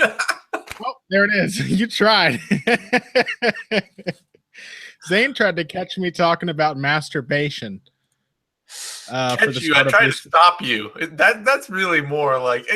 Oh, there it is. You tried. Zane tried to catch me talking about masturbation for the Catch you. I start of try to this. stop you. That's really more like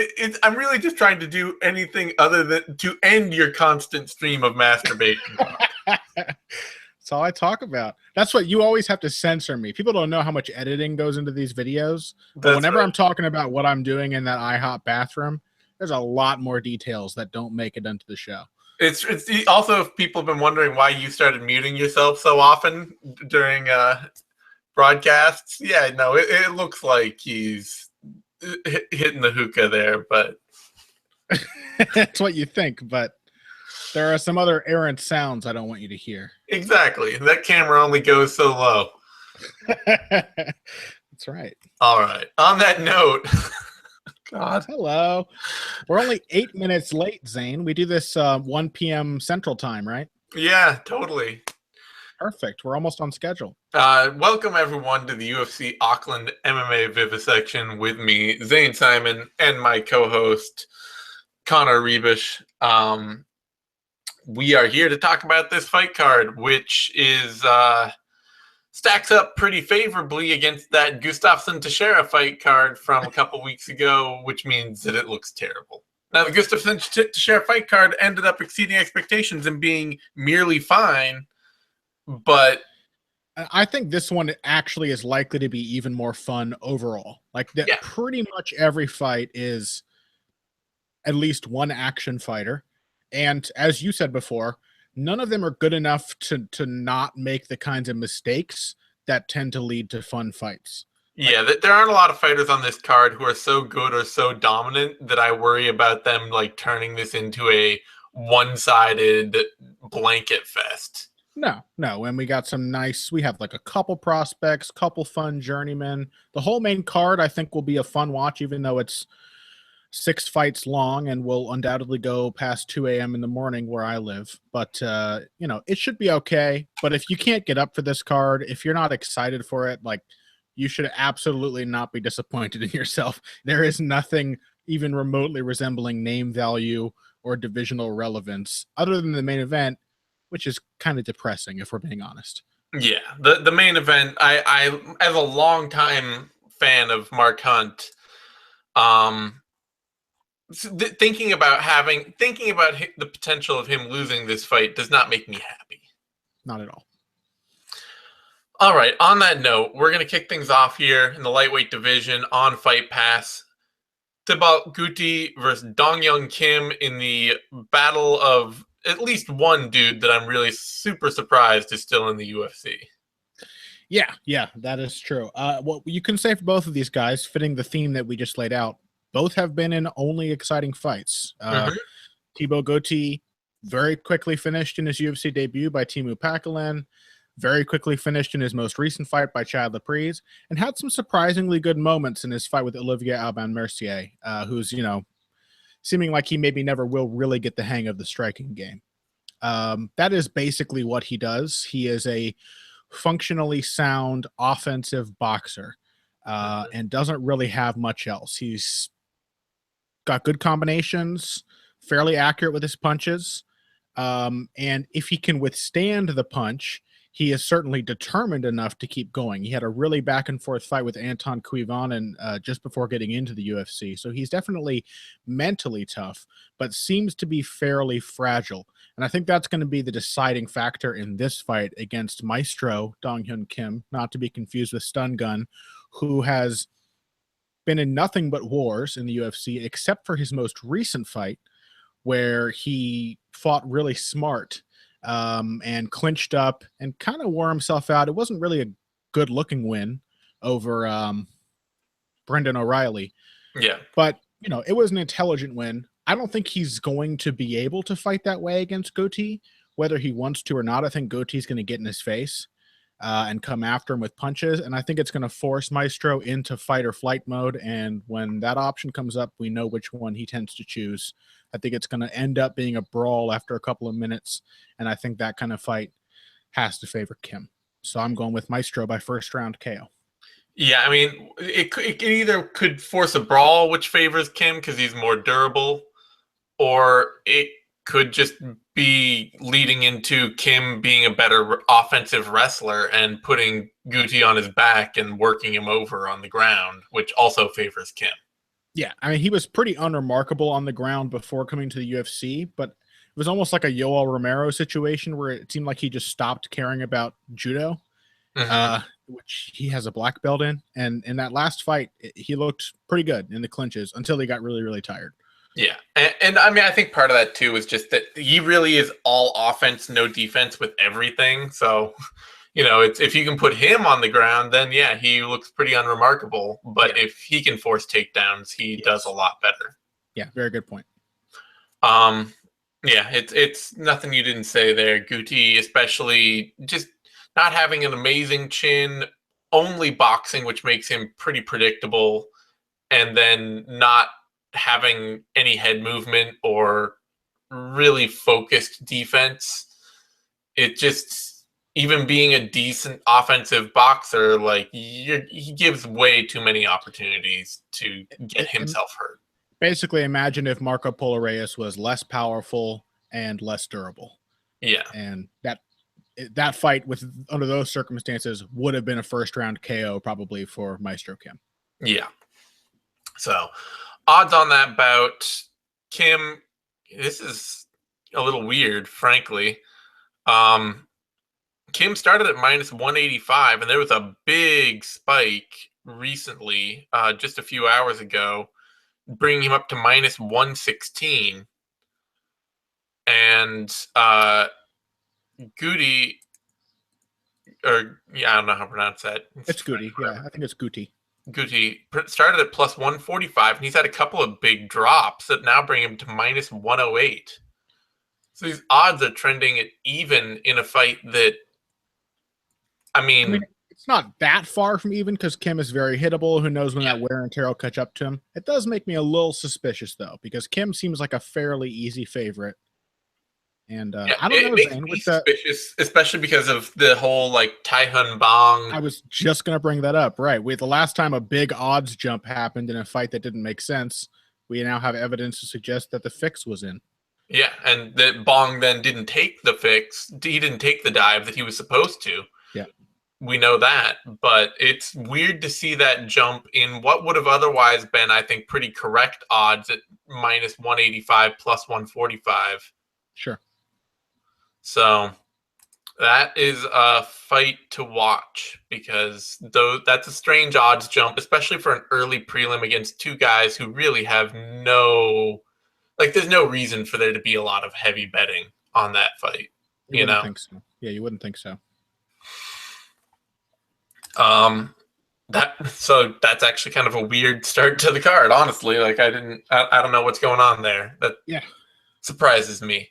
I'm really just trying to do anything other than to end your constant stream of masturbation talk. That's all I talk about. That's what you always have to censor me. People don't know how much editing goes into these videos, but That's whenever right. I'm talking about what I'm doing in that IHOP bathroom, there's a lot more details that don't make it into the show. It's also if people have been wondering why you started muting yourself so often during broadcasts. Yeah, no, it looks like he's hitting the hookah there, but That's what you think, but there are some other errant sounds I don't want you to hear. exactly. That camera only goes so low. That's right. All right. On that note, God. Hello. We're only 8 minutes late, Zane. We do this 1 p.m. Central Time, right? Yeah, totally. Perfect. We're almost on schedule. Welcome everyone to the UFC Auckland MMA Vivisection with me, Zane Simon, and my co-host Connor Rebish. We are here to talk about this fight card, which is stacks up pretty favorably against that Gustafsson Teixeira fight card from a couple weeks ago, which means that it looks terrible. Now, the Gustafsson Teixeira fight card ended up exceeding expectations and being merely fine, but I think this one actually is likely to be even more fun overall. Like that, yeah. Pretty much every fight is at least one action fighter. And as you said before, none of them are good enough to not make the kinds of mistakes that tend to lead to fun fights. Yeah, there aren't a lot of fighters on this card who are so good or so dominant that I worry about them like turning this into a one-sided blanket fest. No. And we got we have like a couple prospects, couple fun journeymen. The whole main card, I think, will be a fun watch, even though it's 6 fights long and will undoubtedly go past 2 a.m. in the morning where I live. But, it should be okay. But if you can't get up for this card, if you're not excited for it, like, you should absolutely not be disappointed in yourself. There is nothing even remotely resembling name value or divisional relevance other than the main event, which is kind of depressing if we're being honest. Yeah, the main event, I as a longtime fan of Mark Hunt, thinking about the potential of him losing this fight does not make me happy. Not at all. All right, on that note, we're going to kick things off here in the lightweight division on Fight Pass. Thibault Gouti versus Dong-Hyun Kim in the battle of at least one dude that I'm really super surprised is still in the UFC. Yeah, that is true. What you can say for both of these guys, fitting the theme that we just laid out, both have been in only exciting fights. Thibault Gouti very quickly finished in his UFC debut by Teemu Packalén, very quickly finished in his most recent fight by Chad Laprise, and had some surprisingly good moments in his fight with Olivier Aubin-Mercier, who's, seeming like he maybe never will really get the hang of the striking game. That is basically what he does. He is a functionally sound offensive boxer and doesn't really have much else. He's got good combinations, fairly accurate with his punches, and if he can withstand the punch, he is certainly determined enough to keep going. He had a really back and forth fight with Anton Kuivanen just before getting into the UFC. So he's definitely mentally tough, but seems to be fairly fragile. And I think that's going to be the deciding factor in this fight against Maestro Dong-Hyun Kim, not to be confused with Stun Gun, who has been in nothing but wars in the UFC, except for his most recent fight, where he fought really smart and clinched up and kind of wore himself out. It wasn't really a good looking win over Brendan O'Reilly. Yeah. But, it was an intelligent win. I don't think he's going to be able to fight that way against Gouti, whether he wants to or not. I think Gouti's going to get in his face and come after him with punches. And I think it's going to force Maestro into fight or flight mode. And when that option comes up, we know which one he tends to choose. I think it's going to end up being a brawl after a couple of minutes. And I think that kind of fight has to favor Kim. So I'm going with Maestro by first round KO. Yeah, I mean, it either could force a brawl, which favors Kim because he's more durable, or it could just be leading into Kim being a better offensive wrestler and putting Gouti on his back and working him over on the ground, which also favors Kim. Yeah, I mean, he was pretty unremarkable on the ground before coming to the UFC, but it was almost like a Yoel Romero situation where it seemed like he just stopped caring about judo, which he has a black belt in. And in that last fight, he looked pretty good in the clinches until he got really, really tired. Yeah, and I mean, I think part of that too is just that he really is all offense, no defense with everything. So, it's if you can put him on the ground, then yeah, he looks pretty unremarkable. But if he can force takedowns, he does a lot better. Yeah, very good point. Yeah, it's nothing you didn't say there. Gouti, especially just not having an amazing chin, only boxing, which makes him pretty predictable, and then not having any head movement or really focused defense. It just, even being a decent offensive boxer, like he gives way too many opportunities to get himself hurt. Basically, imagine if Marco Polo Reyes was less powerful and less durable. Yeah. And that fight under those circumstances would have been a first round KO probably for Maestro Kim. Yeah. So odds on that bout, Kim, this is a little weird, frankly. Kim started at minus 185, and there was a big spike recently, just a few hours ago, bringing him up to minus 116. And Gouti, I don't know how to pronounce that. It's Gouti. Yeah, I think it's Gouti. Gouti started at plus 145, and he's had a couple of big drops that now bring him to minus 108. So these odds are trending at even in a fight that, I mean it's not that far from even because Kim is very hittable. Who knows when that wear and tear will catch up to him. It does make me a little suspicious, though, because Kim seems like a fairly easy favorite. And I don't know, Zane, with suspicious, especially because of the whole Taihun Bong. I was just gonna bring that up, right? With the last time a big odds jump happened in a fight that didn't make sense, we now have evidence to suggest that the fix was in. Yeah, and that Bong then didn't take the fix. He didn't take the dive that he was supposed to. Yeah, we know that, but it's weird to see that jump in what would have otherwise been, I think, pretty correct odds at minus 185 plus 145. Sure. So that is a fight to watch because that's a strange odds jump, especially for an early prelim against two guys who really have there's no reason for there to be a lot of heavy betting on that fight. You wouldn't think so. Yeah, you wouldn't think so. So that's actually kind of a weird start to the card, honestly. I don't know what's going on there. That surprises me.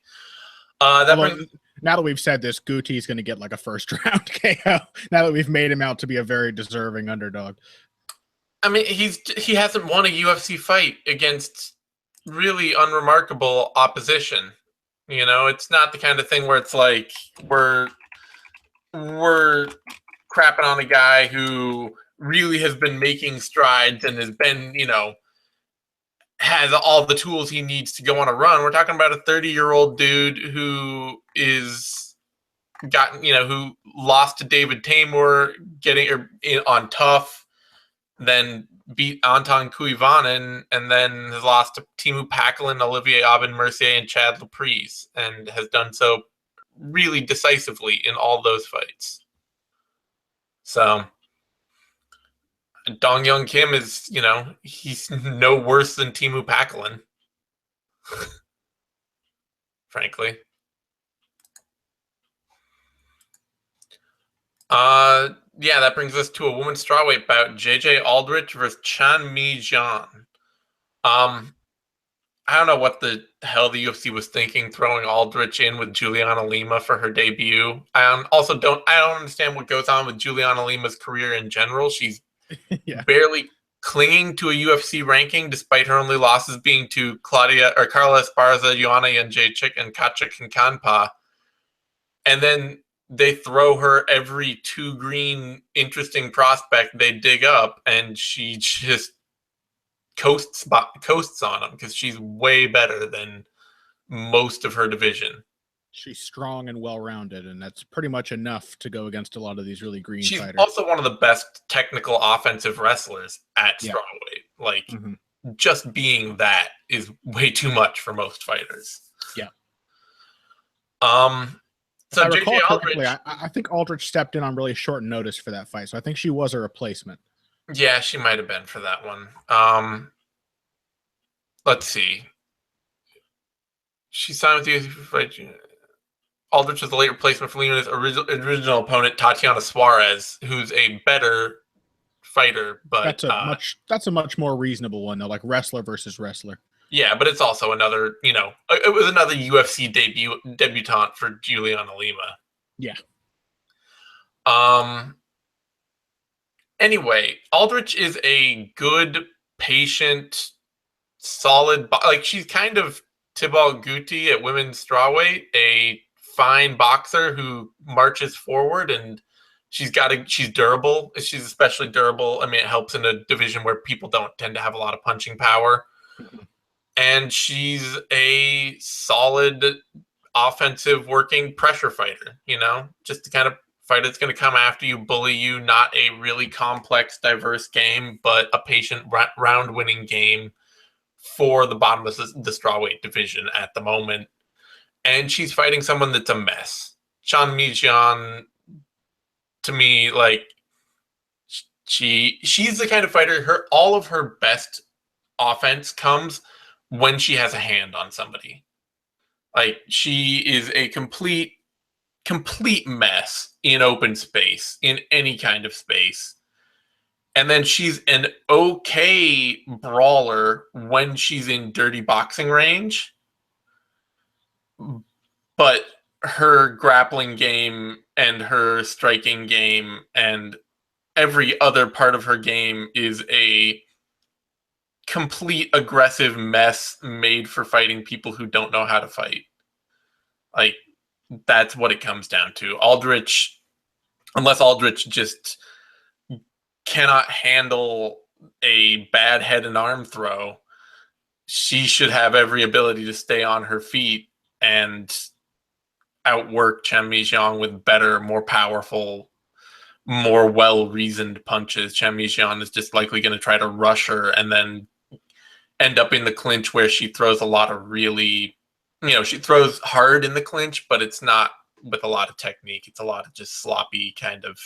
Now that we've said this, Gouti is going to get a first round KO. Now that we've made him out to be a very deserving underdog. I mean, he hasn't won a UFC fight against really unremarkable opposition. It's not the kind of thing where it's like we're crapping on a guy who really has been making strides and has been, has all the tools he needs to go on a run. We're talking about a 30-year-old dude who who lost to David Tamur on tough, then beat Anton Kuivanen, and then has lost to Timu Pakalin, Olivier Aubin-Mercier, and Chad Laprise, and has done so really decisively in all those fights. So Dong Young Kim is, he's no worse than Timu Pakalin. Frankly. Yeah, that brings us to a women's strawweight bout, JJ Aldrich versus Chan Mi Jeon. I don't know what the hell the UFC was thinking throwing Aldrich in with Juliana Lima for her debut. I don't understand what goes on with Juliana Lima's career in general. She's barely clinging to a UFC ranking, despite her only losses being to Carla Esparza, Joanna Jędrzejczyk, and Katja Kinkanpa. And then they throw her every two green interesting prospect they dig up, and she just coasts on them because she's way better than most of her division. She's strong and well-rounded, and that's pretty much enough to go against a lot of these really green She's fighters. also one of the best technical offensive wrestlers at strawweight. Like, just being that is way too much for most fighters. Yeah. So if I recall Aldrich, correctly, I think Aldrich stepped in on really short notice for that fight, so I think she was a replacement. Yeah, she might have been for that one. Let's see. She signed with the UFC for fight. Aldrich was a late replacement for Lima's original opponent, Tatiana Suarez, who's a better fighter, but that's a much more reasonable one though, like wrestler versus wrestler. Yeah, but it's also another, it was another UFC debutante for Juliana Lima. Yeah. Anyway, Aldrich is a good, patient, solid, like she's kind of Thibault Gouti at women's strawweight, a fine boxer who marches forward, and she's durable. She's especially durable. I mean, it helps in a division where people don't tend to have a lot of punching power. And she's a solid offensive working pressure fighter, just the kind of fighter that's going to come after you, bully you, not a really complex, diverse game, but a patient round-winning game for the bottom of the strawweight division at the moment. And she's fighting someone that's a mess. Jeon, to me, like, she's the kind of fighter, all of her best offense comes when she has a hand on somebody. Like, she is a complete mess in open space, in any kind of space. And then she's an okay brawler when she's in dirty boxing range. But her grappling game and her striking game and every other part of her game is a complete aggressive mess made for fighting people who don't know how to fight. Like, that's what it comes down to. Aldrich, unless Aldrich just cannot handle a bad head and arm throw, she should have every ability to stay on her feet and outwork Chen Mijian with better, more powerful, more well-reasoned punches. Chen Mijian is just likely going to try to rush her and then end up in the clinch where she throws a lot of really, she throws hard in the clinch, but it's not with a lot of technique. It's a lot of just sloppy kind of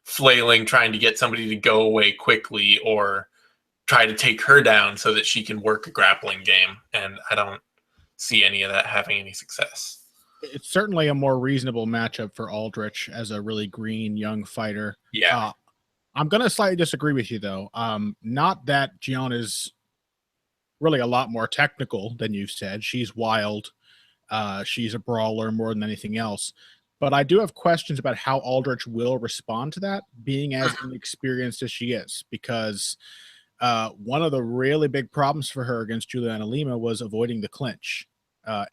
flailing, trying to get somebody to go away quickly or try to take her down so that she can work a grappling game. And I don't see any of that having any success. It's certainly a more reasonable matchup for Aldrich as a really green young fighter. Yeah. I'm going to slightly disagree with you, though. Not that Jeon is really a lot more technical than you've said. She's wild. She's a brawler more than anything else. But I do have questions about how Aldrich will respond to that, being as inexperienced as she is, because one of the really big problems for her against Juliana Lima was avoiding the clinch.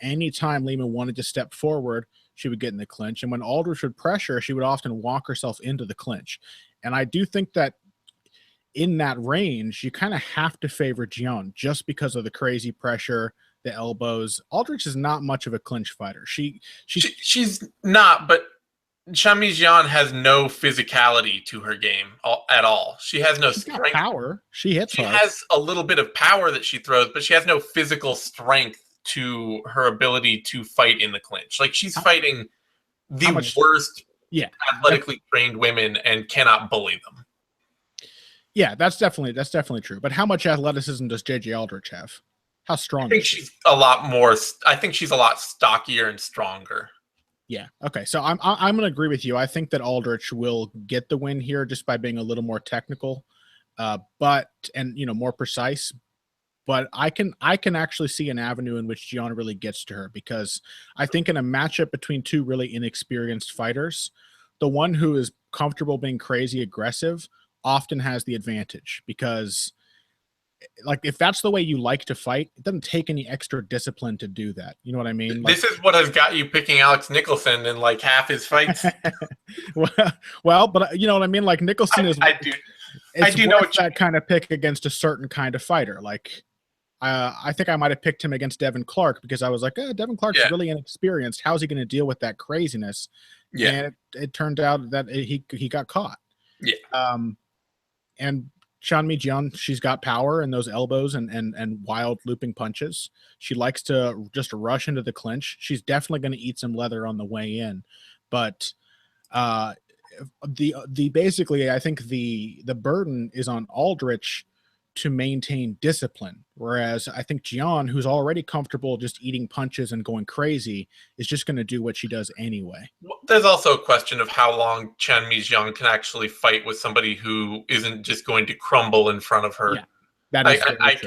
Anytime Lima wanted to step forward, she would get in the clinch. And when Aldrich would pressure, she would often walk herself into the clinch. And I do think that in that range, you kind of have to favor Jeon just because of the crazy pressure, the elbows. Aldrich is not much of a clinch fighter. She's not, but Chen Mijian has no physicality to her game at all. She has no strength. Power. She hits hard. She has a little bit of power that she throws, but she has no physical strength to her ability to fight in the clinch. Like, she's fighting the worst athletically trained women and cannot bully them. Yeah, that's definitely true. But how much athleticism does JJ Aldrich have? How strong? I think she's a lot more. I think she's a lot stockier and stronger. Yeah. Okay. So I'm going to agree with you. I think that Aldrich will get the win here just by being a little more technical, but more precise. But I can actually see an avenue in which Jeon really gets to her, because I think in a matchup between two really inexperienced fighters, the one who is comfortable being crazy aggressive often has the advantage, because, like, if that's the way you like to fight, it doesn't take any extra discipline to do that. You know what I mean? Like, this is what has got you picking Alex Nicholson in like half his fights. well, but you know what I mean? Like, Nicholson is. I do know that kind of pick against a certain kind of fighter. Like, I think I might have picked him against Devin Clark because I was like, Devin Clark's really inexperienced. How's he going to deal with that craziness? Yeah. And it turned out that he got caught. Yeah. And Jeon, she's got power and those elbows and wild looping punches. She likes to just rush into the clinch. She's definitely going to eat some leather on the way in. But basically, I think the burden is on Aldrich to maintain discipline, whereas I think Jeon, who's already comfortable just eating punches and going crazy, is just going to do what she does anyway. Well, there's also a question of how long Chan Mi-jeong can actually fight with somebody who isn't just going to crumble in front of her. Yeah, that is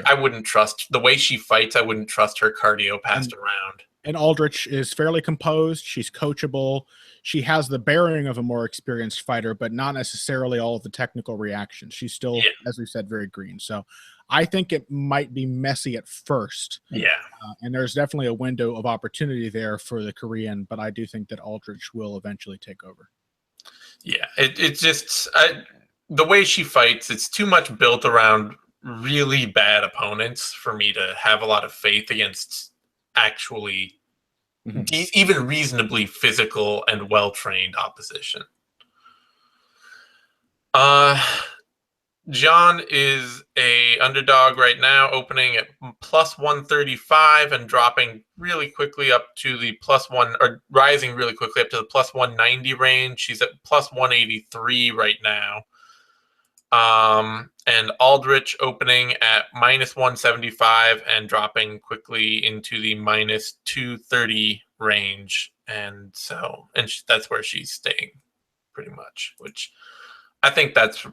I wouldn't trust the way she fights. I wouldn't trust her cardio passed around. And Aldrich is fairly composed. She's coachable. She has the bearing of a more experienced fighter, but not necessarily all of the technical reactions. She's still, as we said, very green. So I think it might be messy at first. Yeah. And there's definitely a window of opportunity there for the Korean, but I do think that Aldrich will eventually take over. Yeah. It's just the way she fights, it's too much built around really bad opponents for me to have a lot of faith against actually even reasonably physical and well-trained opposition. Jeon is a underdog right now, opening at plus 135 and dropping really quickly up to the rising really quickly up to the plus 190 range. She's at plus 183 right now. And Aldrich opening at minus 175 and dropping quickly into the minus 230 range. And that's where she's staying pretty much, which I think that's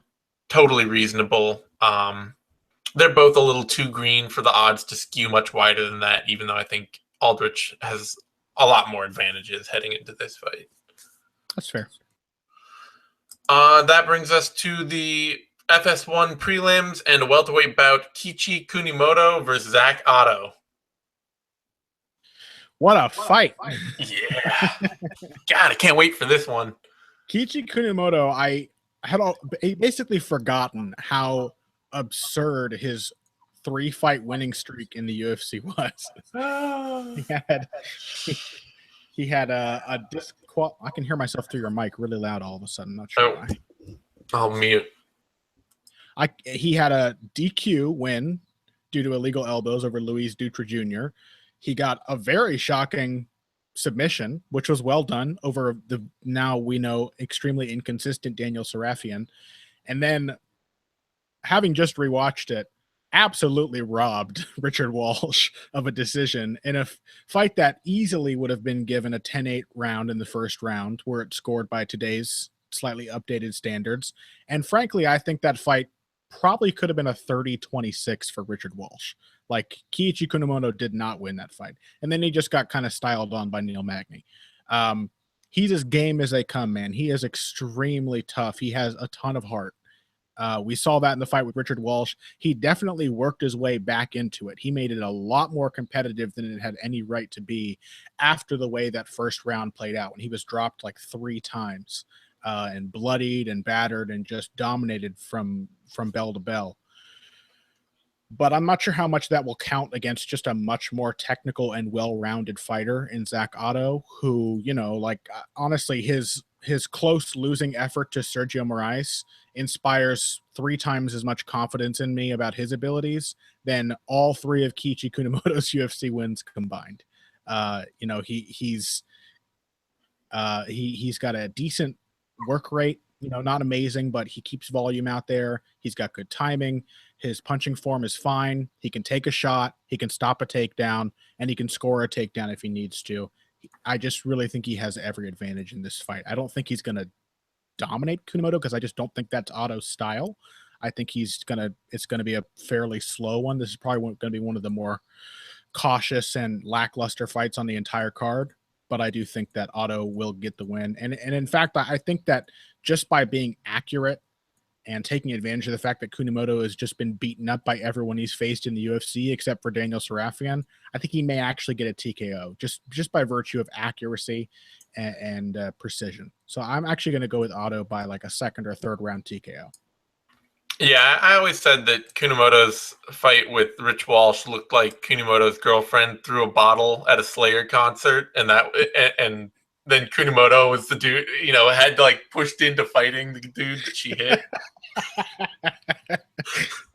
totally reasonable. They're both a little too green for the odds to skew much wider than that, even though I think Aldrich has a lot more advantages heading into this fight. That's fair. That brings us to the FS1 prelims and a welterweight bout: Kiichi Kunimoto versus Zach Ottow. What a fight! Yeah, God, I can't wait for this one. Kiichi Kunimoto, I had basically forgotten how absurd his 3-fight winning streak in the UFC was. He had a I can hear myself through your mic really loud all of a sudden. Not sure why. I'll mute. He had a DQ win due to illegal elbows over Luis Dutra Jr. He got a very shocking submission, which was well done, over the now we know extremely inconsistent Daniel Sarafian. And then, having just rewatched it, absolutely robbed Richard Walsh of a decision in a fight that easily would have been given a 10-8 round in the first round, where it scored by today's slightly updated standards. And frankly, I think that fight probably could have been a 30-26 for Richard Walsh. Like, Kiichi Kunimoto did not win that fight. And then he just got kind of styled on by Neil Magny. He's as game as they come, man. He is extremely tough. He has a ton of heart. We saw that in the fight with Richard Walsh. He definitely worked his way back into it. He made it a lot more competitive than it had any right to be after the way that first round played out, when he was dropped like 3 times and bloodied and battered and just dominated from bell to bell. But I'm not sure how much that will count against just a much more technical and well-rounded fighter in Zach Ottow, who, honestly, his close losing effort to Sergio Moraes inspires 3 times as much confidence in me about his abilities than all 3 of Kiichi Kunimoto's UFC wins combined. He's got a decent work rate, not amazing, but he keeps volume out there. He's got good timing. His punching form is fine. He can take a shot. He can stop a takedown, and he can score a takedown if he needs to. I just really think he has every advantage in this fight. I don't think he's going to dominate Kunimoto, because I just don't think that's Otto's style. I think it's going to be a fairly slow one. This is probably going to be one of the more cautious and lackluster fights on the entire card. But I do think that Ottow will get the win. And in fact, I think that just by being accurate and taking advantage of the fact that Kunimoto has just been beaten up by everyone he's faced in the UFC except for Daniel Sarafian, I think he may actually get a TKO just by virtue of accuracy and precision. So I'm actually going to go with Ottow by like a 2nd or 3rd round TKO. Yeah, I always said that Kunimoto's fight with Rich Walsh looked like Kunimoto's girlfriend threw a bottle at a Slayer concert, and then Kunimoto was the dude, had like pushed into fighting the dude that she hit.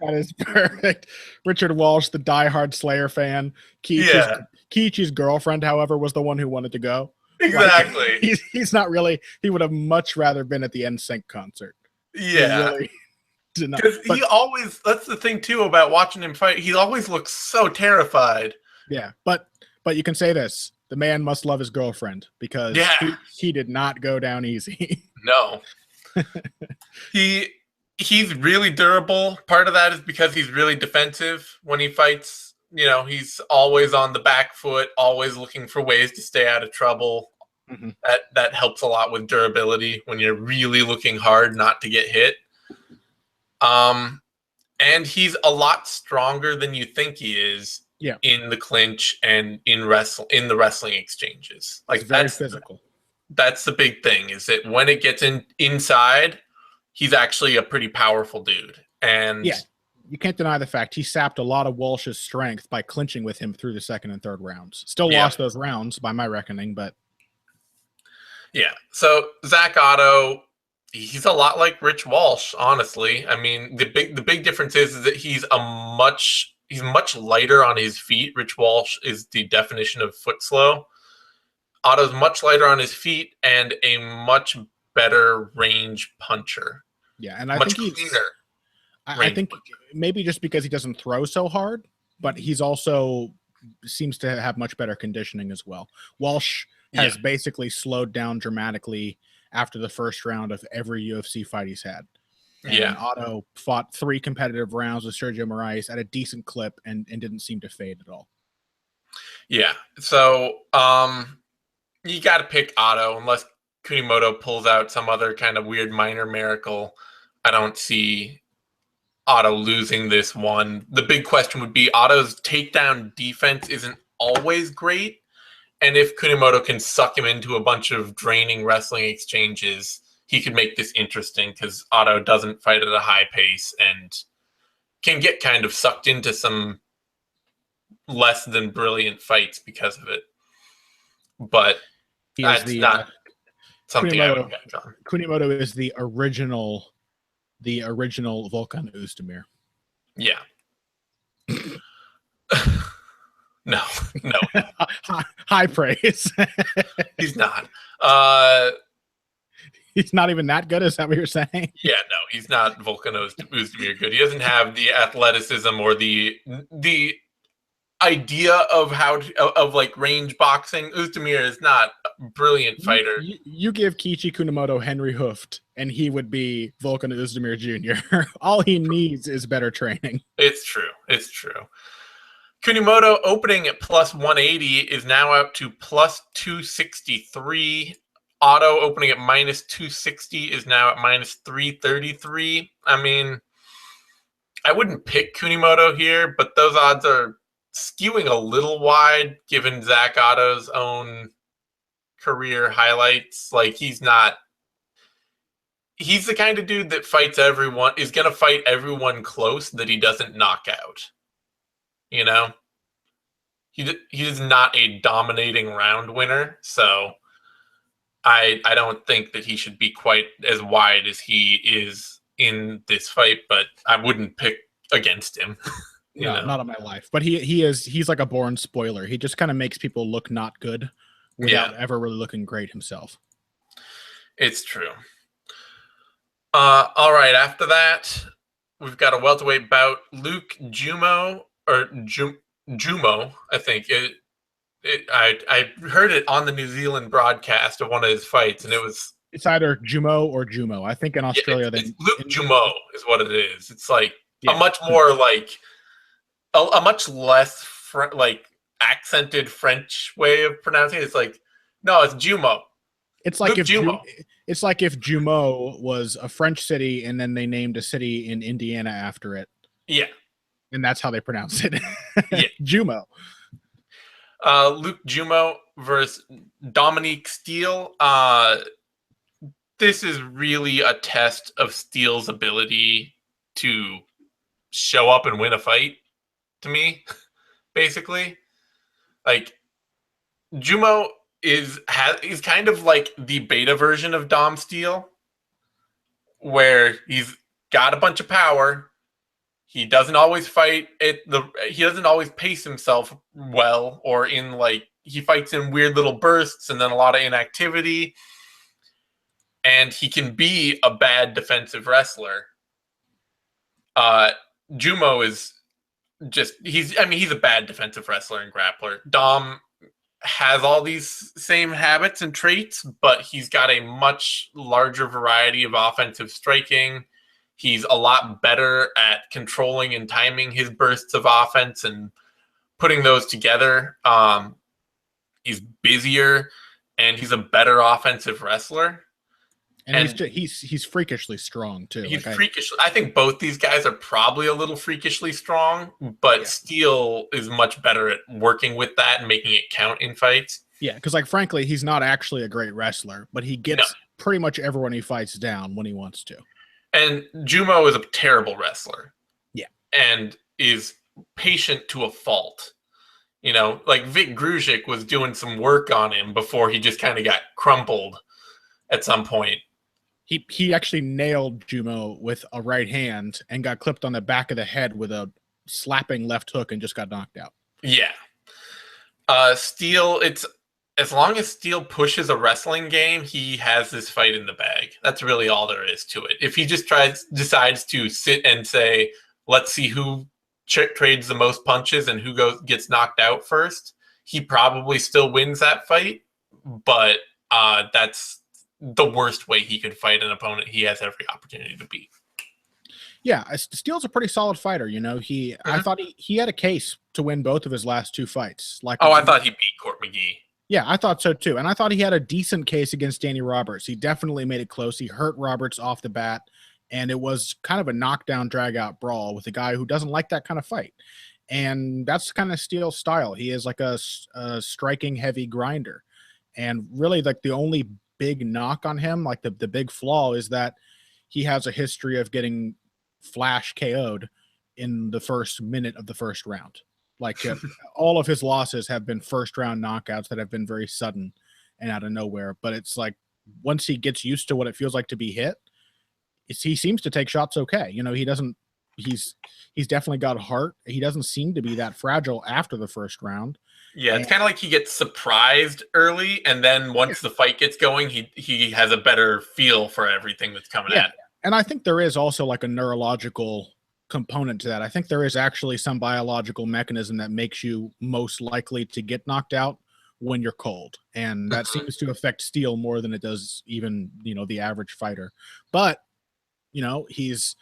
That is perfect. Richard Walsh, the diehard Slayer fan. Yeah, Kiichi's girlfriend, however, was the one who wanted to go. exactly. Like, he's not really. He would have much rather been at the NSYNC concert. Yeah. He really did not. Because he always, that's the thing too about watching him fight, he always looks so terrified. Yeah, but you can say this: the man must love his girlfriend, because he did not go down easy. No. He's really durable. Part of that is because he's really defensive when he fights. He's always on the back foot, always looking for ways to stay out of trouble. Mm-hmm. That helps a lot with durability when you're really looking hard not to get hit. And he's a lot stronger than you think he is. Yeah. In the clinch and in the wrestling exchanges. Like, that's very physical. That's the big thing, is that when it gets inside, he's actually a pretty powerful dude. And yeah, you can't deny the fact he sapped a lot of Walsh's strength by clinching with him through the second and third rounds. Still lost those rounds by my reckoning, but yeah. So Zach Ottow, he's a lot like Rich Walsh, honestly. I mean, the big difference is that he's much lighter on his feet. Rich Walsh is the definition of foot slow. Ottow's much lighter on his feet and a much better range puncher. Yeah, and I think I think maybe just because he doesn't throw so hard, but he's also seems to have much better conditioning as well. Walsh has basically slowed down dramatically after the first round of every UFC fight he's had. And Ottow fought 3 competitive rounds with Sergio Moraes at a decent clip and didn't seem to fade at all. Yeah. So you got to pick Ottow unless Kunimoto pulls out some other kind of weird minor miracle. I don't see Ottow losing this one. The big question would be Ottow's takedown defense isn't always great. And if Kunimoto can suck him into a bunch of draining wrestling exchanges, he could make this interesting, because Ottow doesn't fight at a high pace and can get kind of sucked into some less than brilliant fights because of it. But that's not something I would bet on. Kunimoto is the original Volkan Oezdemir. Yeah. No. High praise. He's not. He's not even that good. Is that what you're saying? Yeah, no, he's not Volkan Oezdemir good. He doesn't have the athleticism or the idea of of like range boxing. Oezdemir is not a brilliant fighter. You give Kiichi Kunimoto Henry Hooft, and he would be Volkan Oezdemir Jr. All he needs is better training. It's true. Kunimoto opening at plus 180 is now up to plus 263. Ottow opening at minus 260 is now at minus 333. I mean, I wouldn't pick Kunimoto here, but those odds are skewing a little wide given Zach Ottow's own career highlights. Like, he's the kind of dude that fights everyone, is going to fight everyone close that he doesn't knock out. He is not a dominating round winner, so I don't think that he should be quite as wide as he is in this fight, but I wouldn't pick against him. No, not in my life. But he's like a born spoiler. He just kind of makes people look not good without ever really looking great himself. It's true. All right, after that, we've got a welterweight bout. Luke Jumeau, or Jumeau, I think. I heard it on the New Zealand broadcast of one of his fights, and it's either Jumeau or Jumeau. I think in Australia it's Luke Jumeau is what it is. It's like a much more like a much less accented French way of pronouncing it. It's like, no, it's Jumeau. It's like it's like if Jumeau was a French city and then they named a city in Indiana after it. Yeah. And that's how they pronounce it. Yeah. Jumeau. Luke Jumeau versus Dominique Steele. This is really a test of Steele's ability to show up and win a fight to me, basically. Like, Jumeau is kind of like the beta version of Dom Steele, where he's got a bunch of power. He doesn't always he doesn't always pace himself well, or he fights in weird little bursts and then a lot of inactivity. And he can be a bad defensive wrestler. Jumeau is he's a bad defensive wrestler and grappler. Dom has all these same habits and traits, but he's got a much larger variety of offensive striking. He's a lot better at controlling and timing his bursts of offense and putting those together. He's busier, and he's a better offensive wrestler. And he's freakishly strong too. He's freakish. I think both these guys are probably a little freakishly strong, but Steele is much better at working with that and making it count in fights. Yeah, because frankly, he's not actually a great wrestler, but he gets pretty much everyone he fights down when he wants to. And Jumeau is a terrible wrestler. Yeah. And is patient to a fault. Like Vic Gruzic was doing some work on him before he just kind of got crumpled at some point. He actually nailed Jumeau with a right hand and got clipped on the back of the head with a slapping left hook and just got knocked out. Yeah. Steele, as long as Steele pushes a wrestling game, he has this fight in the bag. That's really all there is to it. If he just decides to sit and say, let's see who trades the most punches and who gets knocked out first, he probably still wins that fight. But that's the worst way he could fight an opponent he has every opportunity to beat. Yeah, Steele's a pretty solid fighter. I thought he had a case to win both of his last two fights. I thought he beat Court McGee. Yeah, I thought so too. And I thought he had a decent case against Danny Roberts. He definitely made it close. He hurt Roberts off the bat, and it was kind of a knockdown, drag-out brawl with a guy who doesn't like that kind of fight. And that's kind of Steele's style. He is like a striking, heavy grinder. And really, the only big knock on him, the big flaw, is that he has a history of getting flash KO'd in the first minute of the first round. All of his losses have been first round knockouts that have been very sudden and out of nowhere. But it's once he gets used to what it feels like to be hit, he seems to take shots okay. He's definitely got heart. He doesn't seem to be that fragile after the first round. Yeah, it's kind of like he gets surprised early, and then once the fight gets going, he has a better feel for everything that's coming at him. And I think there is also a neurological component to that. I think there is actually some biological mechanism that makes you most likely to get knocked out when you're cold. And that seems to affect Steele more than it does even, the average fighter. But, he's,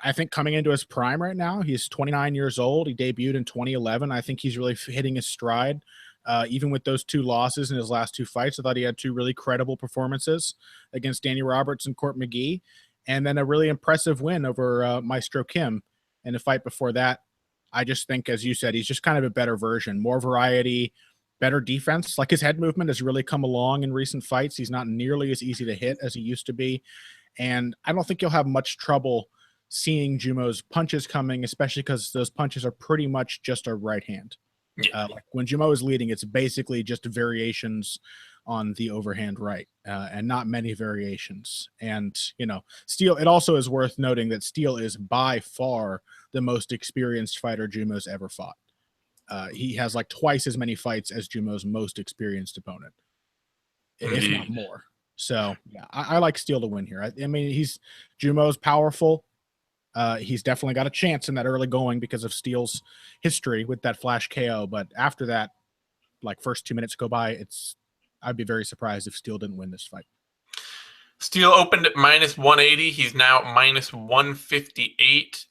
I think, coming into his prime right now. He's 29 years old. He debuted in 2011. I think he's really hitting his stride. Even with those two losses in his last two fights, I thought he had two really credible performances against Danny Roberts and Court McGee, and then a really impressive win over Maestro Kim. And the fight before that, I just think, as you said, he's just kind of a better version, more variety, better defense. His head movement has really come along in recent fights. He's not nearly as easy to hit as he used to be. And I don't think you'll have much trouble seeing Jumeau's punches coming, especially because those punches are pretty much just a right hand. When Jumeau is leading, it's basically just variations on the overhand right, and not many variations. And, Steele, it also is worth noting that Steele is by far the most experienced fighter Jumeau's ever fought. He has twice as many fights as Jumeau's most experienced opponent, if not more. So, yeah, I like Steele to win here. I mean, Jumeau's powerful. He's definitely got a chance in that early going because of Steele's history with that flash KO. But after that, first 2 minutes go by, I'd be very surprised if Steele didn't win this fight. Steele opened at -180. He's now -158.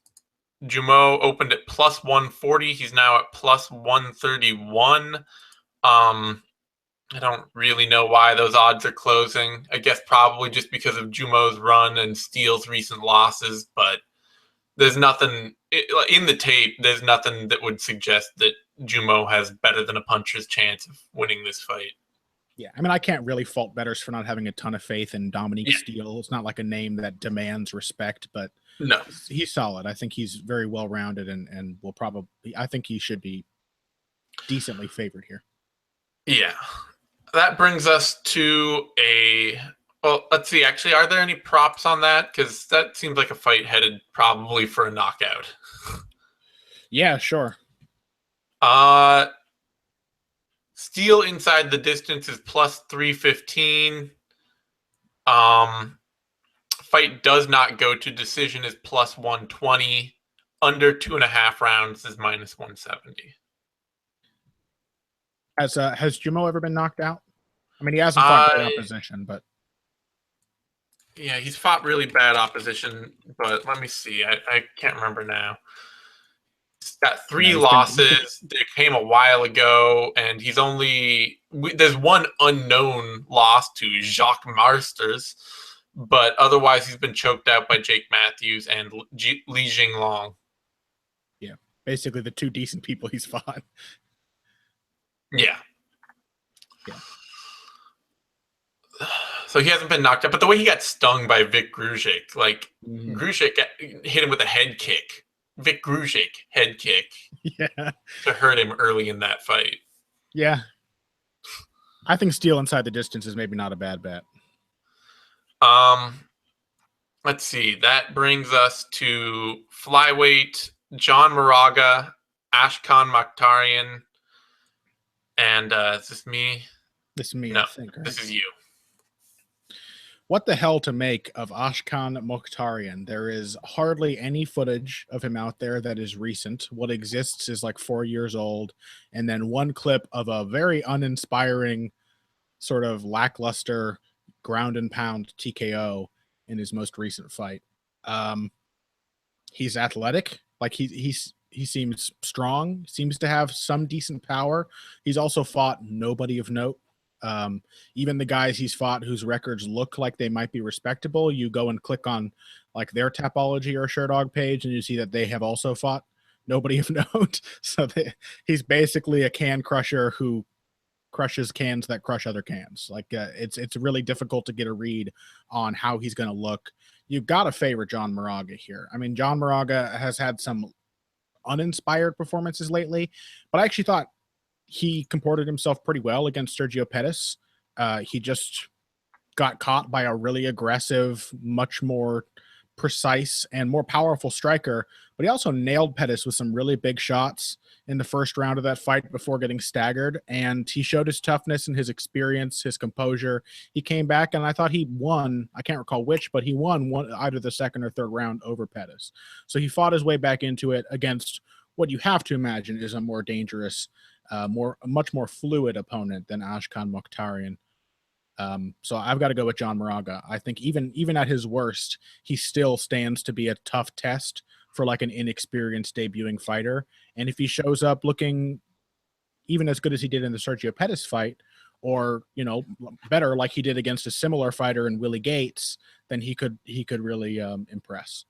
Jumeau opened at +140. He's now at +131. I don't really know why those odds are closing. I guess probably just because of Jumeau's run and Steele's recent losses, but there's nothing in the tape. There's nothing that would suggest that Jumeau has better than a puncher's chance of winning this fight. Yeah, I mean, I can't really fault bettors for not having a ton of faith in Dominique Steele. It's not like a name that demands respect, but no, he's solid. I think he's very well rounded, and will probably. I think he should be decently favored here. Yeah, that brings us to a. Well, let's see. Actually, are there any props on that? Because that seems like a fight headed probably for a knockout. Yeah, sure. Steele inside the distance is plus 315. Fight does not go to decision is plus 120. Under 2.5 rounds is minus 170. Has Jumeau ever been knocked out? I mean, he hasn't fought great opposition, but yeah, he's fought really bad opposition. But let me see. I can't remember now. He's got 3 losses. They came a while ago, and he's only there's one unknown loss to Jacques Marsters, but otherwise he's been choked out by Jake Matthews and Li Jinglong. Yeah, basically the 2 decent people he's fought. Yeah. So he hasn't been knocked out, but the way he got stung by Vic Gruzic, like Gruzic hit him with a head kick. Vic Gruzic head kick. Yeah. To hurt him early in that fight. Yeah. I think Steele inside the distance is maybe not a bad bet. Let's see. That brings us to flyweight John Moraga, Ashkan Mokhtarian, and is this me? This is me, no, I think. Right? This is you. What the hell to make of Ashkan Mokhtarian? There is hardly any footage of him out there that is recent. What exists is like 4 years old, and then one clip of a very uninspiring, sort of lackluster ground and pound TKO in his most recent fight. He's athletic, like he seems strong, seems to have some decent power. He's also fought nobody of note. Even the guys he's fought whose records look like they might be respectable, you go and click on like their Tapology or Sherdog page and you see that they have also fought nobody of note. So he's basically a can crusher who crushes cans that crush other cans. Like it's really difficult to get a read on how he's going to look. You've got to favor John Moraga here. I mean, John Moraga has had some uninspired performances lately, but I actually thought he comported himself pretty well against Sergio Pettis. He just got caught by a really aggressive, much more precise and more powerful striker, but he also nailed Pettis with some really big shots in the first round of that fight before getting staggered, and he showed his toughness and his experience, his composure. He came back, and I thought he won. I can't recall which, but he won either the second or third round over Pettis. So he fought his way back into it against what you have to imagine is a more dangerous, much more fluid opponent than Ashkan Mokhtarian. So I've got to go with John Moraga. I think even at his worst, he still stands to be a tough test for like an inexperienced debuting fighter. And if he shows up looking even as good as he did in the Sergio Pettis fight, or better like he did against a similar fighter in Willie Gates, then he could really impress.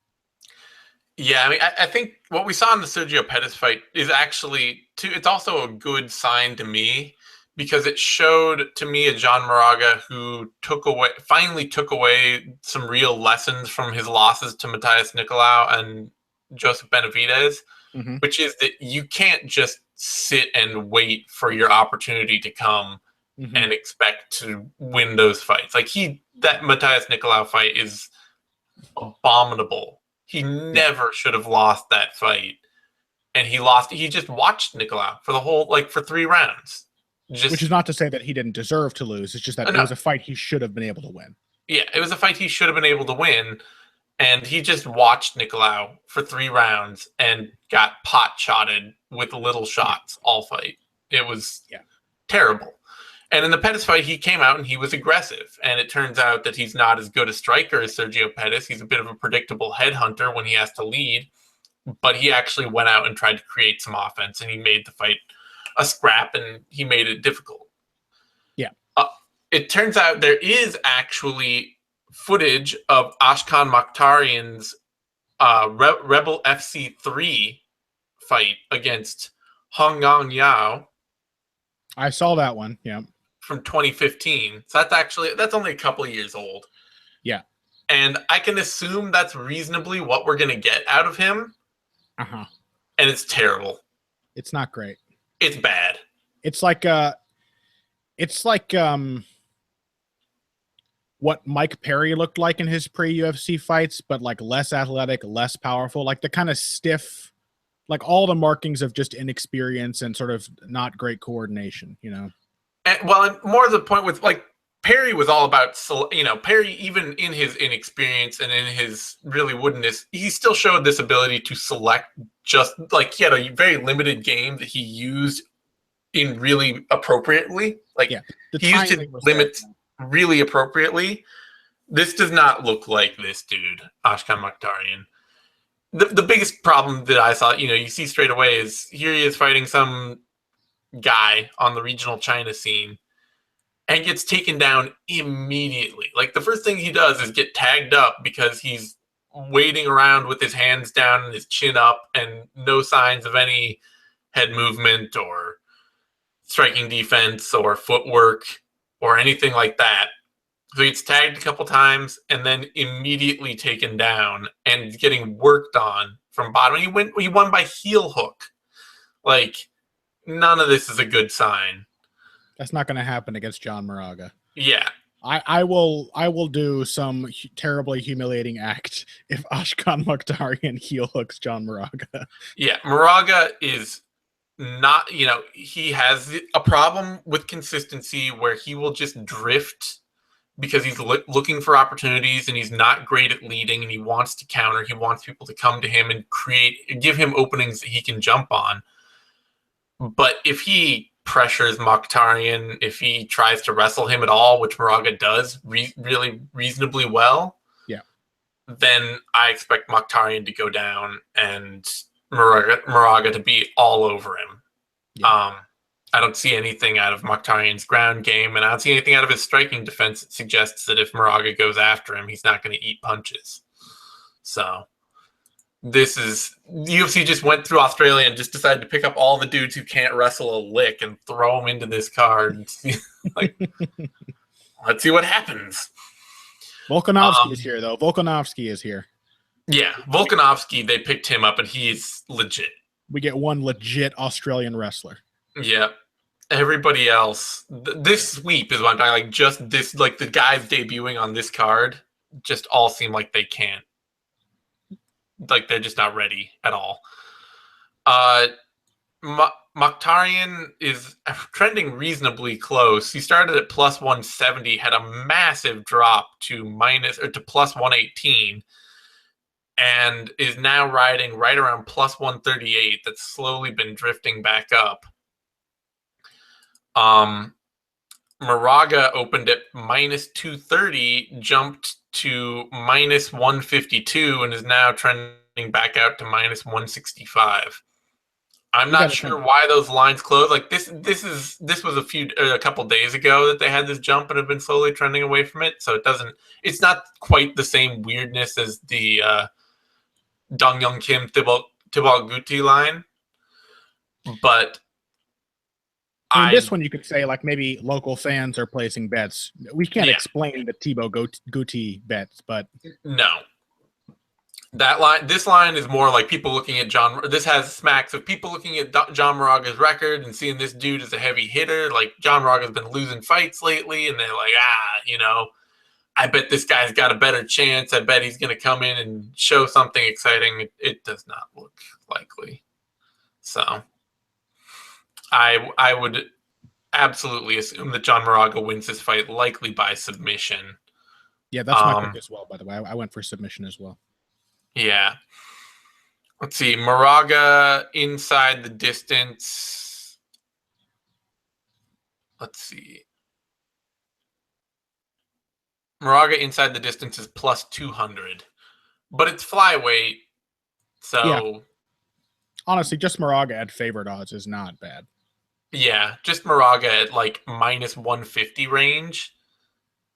Yeah, I mean, I think what we saw in the Sergio Pettis fight is actually it's also a good sign to me, because it showed to me a John Moraga who finally took away some real lessons from his losses to Matthias Nicolau and Joseph Benavidez, which is that you can't just sit and wait for your opportunity to come and expect to win those fights. Like that Matthias Nicolau fight is abominable. He never should have lost that fight. And he lost. He just watched Nicolau for the whole, for 3 rounds. Which is not to say that he didn't deserve to lose. It's just that it was a fight he should have been able to win. Yeah, it was a fight he should have been able to win. And he just watched Nicolau for 3 rounds and got pot-shotted with little shots all fight. It was terrible. And in the Pettis fight, he came out and he was aggressive. And it turns out that he's not as good a striker as Sergio Pettis. He's a bit of a predictable headhunter when he has to lead. But he actually went out and tried to create some offense, and he made the fight a scrap, and he made it difficult. Yeah. It turns out there is actually footage of Ashkan Mokhtarian's Rebel FC3 fight against Hong Yang Yao. I saw that one, yeah. from 2015. So that's only a couple of years old. Yeah. And I can assume that's reasonably what we're going to get out of him. Uh-huh. And it's terrible. It's not great. It's bad. It's like what Mike Perry looked like in his pre-UFC fights, but like less athletic, less powerful, like the kind of stiff, like all the markings of just inexperience and sort of not great coordination, you know? And more to the point with like Perry was all about, Perry, even in his inexperience and in his really woodenness, he still showed this ability to select just like he had a very limited game that he used in really appropriately. Like he used his limits really appropriately. This does not look like this dude, Ashkan Mokhtarian. The biggest problem that I saw, you see straight away is here he is fighting some guy on the regional China scene and gets taken down immediately. Like the first thing he does is get tagged up because he's waiting around with his hands down and his chin up and no signs of any head movement or striking defense or footwork or anything like that. So he gets tagged a couple times and then immediately taken down and getting worked on from bottom. He won by heel hook. Like, none of this is a good sign. That's not going to happen against John Moraga. Yeah. I will do some terribly humiliating act if Ashkan Mokhtarian heel hooks John Moraga. Yeah, Moraga is not, he has a problem with consistency where he will just drift because he's looking for opportunities and he's not great at leading and he wants to counter. He wants people to come to him and give him openings that he can jump on. But if he pressures Mokhtarian, if he tries to wrestle him at all, which Moraga does really reasonably well, then I expect Mokhtarian to go down and Moraga to be all over him. Yeah. I don't see anything out of Mokhtarian's ground game, and I don't see anything out of his striking defense that suggests that if Moraga goes after him, he's not going to eat punches. So this is UFC just went through Australia and just decided to pick up all the dudes who can't wrestle a lick and throw them into this card. And see, let's see what happens. Volkanovski is here, though. Volkanovski is here. Yeah, Volkanovski, they picked him up, and he's legit. We get one legit Australian wrestler. Yeah. Everybody else, this sweep is what I'm talking like. Just this, like the guys debuting on this card, just all seem like they can't. Like they're just not ready at all. Mokhtarian is trending reasonably close. He started at plus 170, had a massive drop to plus 118, and is now riding right around plus 138. That's slowly been drifting back up. Moraga opened at minus 230, jumped to minus 152, and is now trending back out to minus 165. I'm not sure why those lines closed. Like this was a couple days ago that they had this jump and have been slowly trending away from it. So it's not quite the same weirdness as the Dong Young Kim Thibault Gouti line, but in this one, you could say like maybe local fans are placing bets. We can't explain the Thibault Gouti bets, but no, this line is more like people looking at John. This has smacks of people looking at John Moraga's record and seeing this dude as a heavy hitter. Like John Moraga's been losing fights lately, and they're like, I bet this guy's got a better chance. I bet he's going to come in and show something exciting. It does not look likely. So I would absolutely assume that John Moraga wins this fight, likely by submission. Yeah, that's my pick as well, by the way. I went for submission as well. Yeah. Let's see. Moraga inside the distance. Let's see. Moraga inside the distance is plus 200. But it's flyweight, so... Yeah. Honestly, just Moraga at favorite odds is not bad. Yeah, just Moraga at like minus 150 range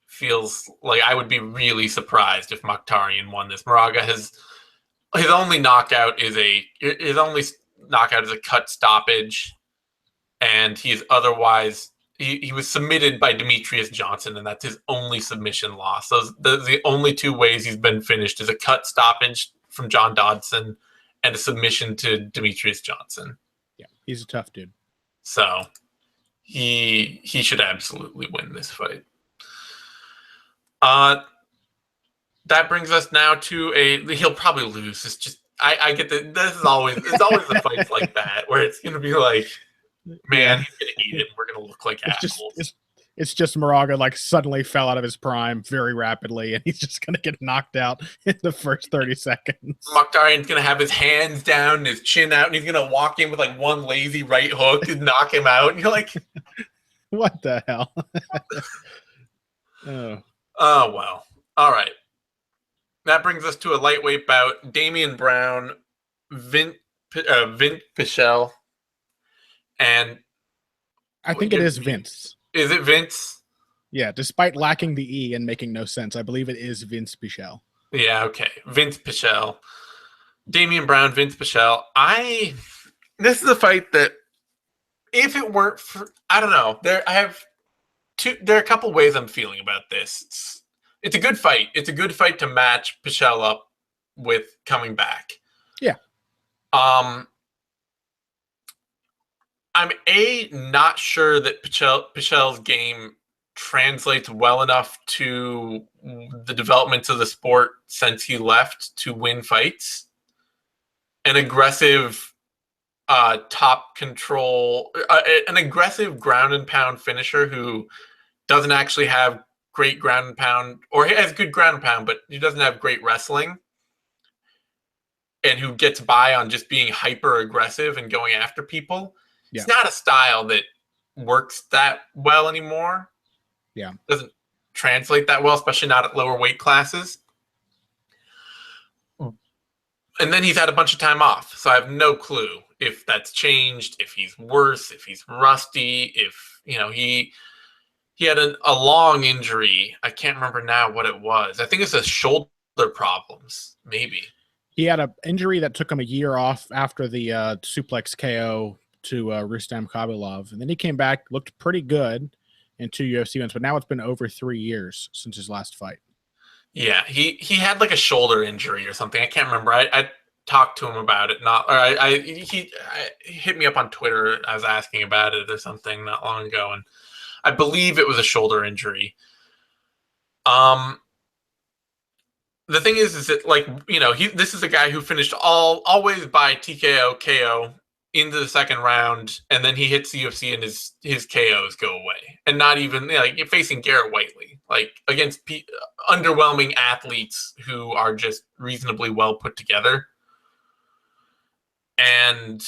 feels like I would be really surprised if Mokhtarian won this. Moraga his only knockout is a cut stoppage, and he's otherwise he was submitted by Demetrius Johnson, and that's his only submission loss. Those the only two ways he's been finished is a cut stoppage from John Dodson and a submission to Demetrius Johnson. Yeah, he's a tough dude. So he should absolutely win this fight. That brings us now to he'll probably lose. It's just I get that it's always the fights like that where it's gonna be like, man, he's gonna eat it and we're gonna look like assholes. It's just Moraga like suddenly fell out of his prime very rapidly, and he's just gonna get knocked out in the first 30 seconds. Mokhtarian's gonna have his hands down, and his chin out, and he's gonna walk in with like one lazy right hook and knock him out. And you're like, what the hell? Oh well. All right. That brings us to a lightweight bout. Damien Brown, Vinc Pichel, and I think it is Vince. Is it Vince? Yeah, despite lacking the E and making no sense, I believe it is Vince Pichel. Yeah, okay. Vinc Pichel. Damien Brown, Vinc Pichel. This is a fight that if it weren't for, I don't know. There are a couple ways I'm feeling about this. It's a good fight. It's a good fight to match Pichel up with coming back. Yeah. I'm not sure that Pichel's game translates well enough to the developments of the sport since he left to win fights. An aggressive top control, an aggressive ground and pound finisher who doesn't actually have great ground and pound, or he has good ground and pound, but he doesn't have great wrestling, and who gets by on just being hyper aggressive and going after people. Yeah. It's not a style that works that well anymore. Yeah. Doesn't translate that well, especially not at lower weight classes. And then he's had a bunch of time off, so I have no clue if that's changed, if he's worse, if he's rusty, if, he had a long injury. I can't remember now what it was. I think it's a shoulder problems, maybe. He had an injury that took him a year off after the suplex KO to Rustam Khabilov. And then he came back, looked pretty good in 2 UFC events, but now it's been over 3 years since his last fight. Yeah, he had like a shoulder injury or something. I can't remember. I talked to him about it. He hit me up on Twitter. I was asking about it or something not long ago, and I believe it was a shoulder injury. The thing is that this is a guy who finished always by TKO, KO into the second round, and then he hits the UFC and his KOs go away, and not even you're facing Garrett Whiteley, against underwhelming athletes who are just reasonably well put together. And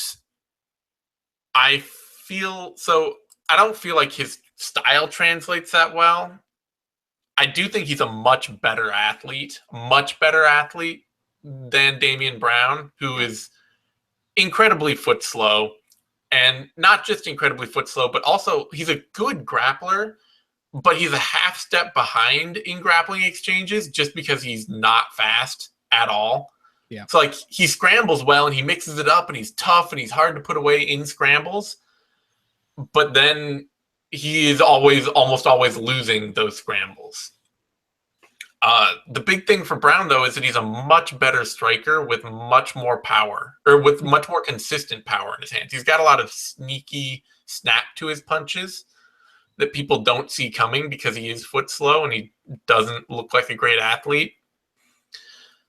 I don't feel like his style translates that well. I do think he's a much better athlete than Damien Brown, who is incredibly foot slow, and not just incredibly foot slow, but also he's a good grappler, but he's a half step behind in grappling exchanges just because he's not fast at all. Yeah. So he scrambles well and he mixes it up and he's tough and he's hard to put away in scrambles, but then he is almost always losing those scrambles. The big thing for Brown, though, is that he's a much better striker with much more power, or with much more consistent power in his hands. He's got a lot of sneaky snap to his punches that people don't see coming because he is foot slow and he doesn't look like a great athlete.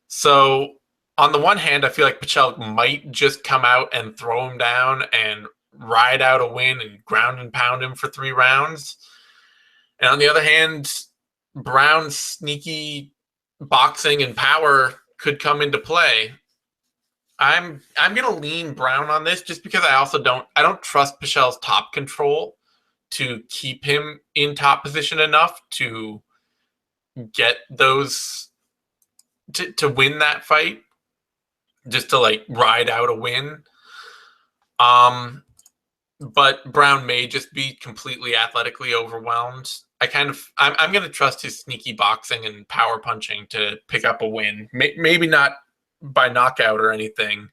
So on the one hand, I feel like Pichel might just come out and throw him down and ride out a win and ground and pound him for 3 rounds. And on the other hand, Brown's sneaky boxing and power could come into play. I'm going to lean Brown on this just because I don't trust Pichel's top control to keep him in top position enough to get those to win that fight, just to ride out a win. But Brown may just be completely athletically overwhelmed. I'm going to trust his sneaky boxing and power punching to pick up a win. Maybe not by knockout or anything,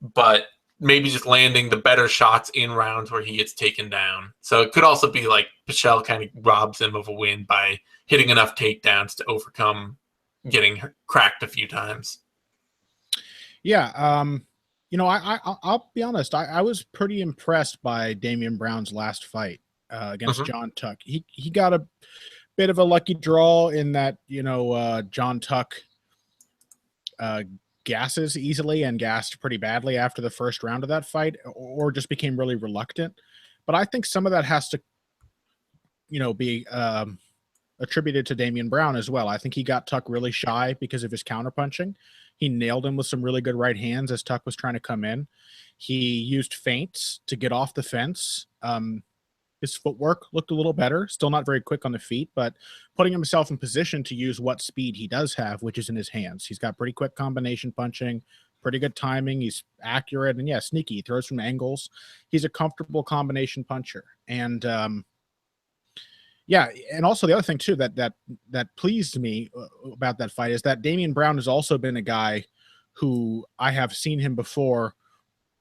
but maybe just landing the better shots in rounds where he gets taken down. So it could also be like Pichel kind of robs him of a win by hitting enough takedowns to overcome getting cracked a few times. Yeah. I'll be honest. I was pretty impressed by Damien Brown's last fight against John Tuck. He got a bit of a lucky draw in that, John Tuck gasses easily and gassed pretty badly after the first round of that fight, or just became really reluctant. But I think some of that has to, be attributed to Damien Brown as well. I think he got Tuck really shy because of his counterpunching. He nailed him with some really good right hands as Tuck was trying to come in. He used feints to get off the fence. His footwork looked a little better, still not very quick on the feet, but putting himself in position to use what speed he does have, which is in his hands. He's got pretty quick combination punching, pretty good timing. He's accurate and, sneaky. He throws from angles. He's a comfortable combination puncher. And, and also the other thing, too, that pleased me about that fight is that Damien Brown has also been a guy who I have seen him before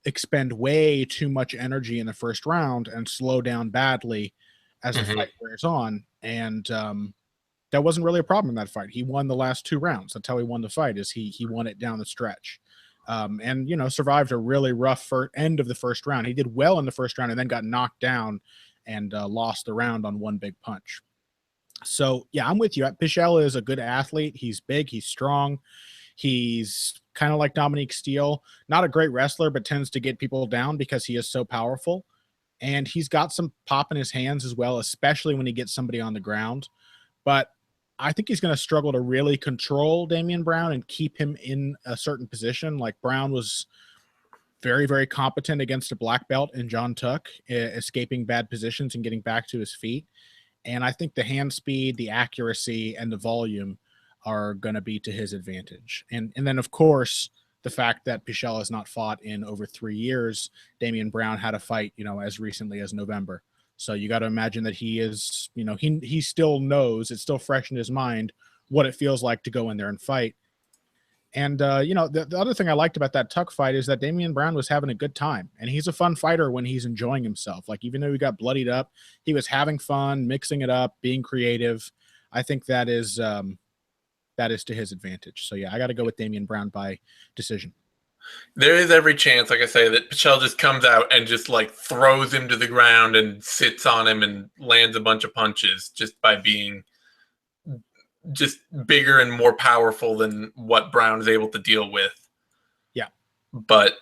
expend way too much energy in the first round and slow down badly as the fight wears on. And that wasn't really a problem in that fight. He won the last 2 rounds. That's how he won the fight, is he won it down the stretch. And survived a really rough end of the first round. He did well in the first round and then got knocked down and lost the round on one big punch. So, I'm with you. Pichel is a good athlete. He's big. He's strong. He's kind of like Dominique Steele, not a great wrestler, but tends to get people down because he is so powerful. And he's got some pop in his hands as well, especially when he gets somebody on the ground. But I think he's going to struggle to really control Damien Brown and keep him in a certain position. Like Brown was very, very competent against a black belt in John Tuck, escaping bad positions and getting back to his feet. And I think the hand speed, the accuracy, and the volume are going to be to his advantage. And then, of course, the fact that Pichel has not fought in over 3 years. Damien Brown had a fight, as recently as November. So you got to imagine that he is, he still knows, it's still fresh in his mind what it feels like to go in there and fight. And, the other thing I liked about that Tuck fight is that Damien Brown was having a good time. And he's a fun fighter when he's enjoying himself. Like, even though he got bloodied up, he was having fun, mixing it up, being creative. I think that is to his advantage. So, I got to go with Damien Brown by decision. There is every chance, like I say, that Pichel just comes out and just like throws him to the ground and sits on him and lands a bunch of punches just by being just bigger and more powerful than what Brown is able to deal with. Yeah. But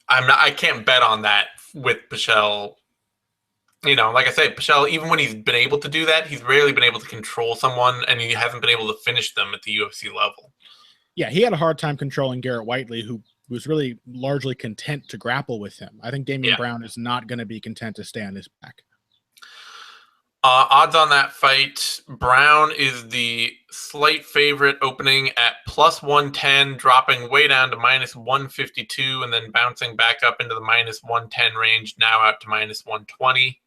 I can't bet on that with Pichel. Like I say, Pichel, even when he's been able to do that, he's rarely been able to control someone, and he hasn't been able to finish them at the UFC level. Yeah, he had a hard time controlling Garrett Whiteley, who was really largely content to grapple with him. I think Damien Brown is not going to be content to stay on his back. Odds on that fight, Brown is the slight favorite, opening at plus 110, dropping way down to minus 152, and then bouncing back up into the minus 110 range, now out to minus 120.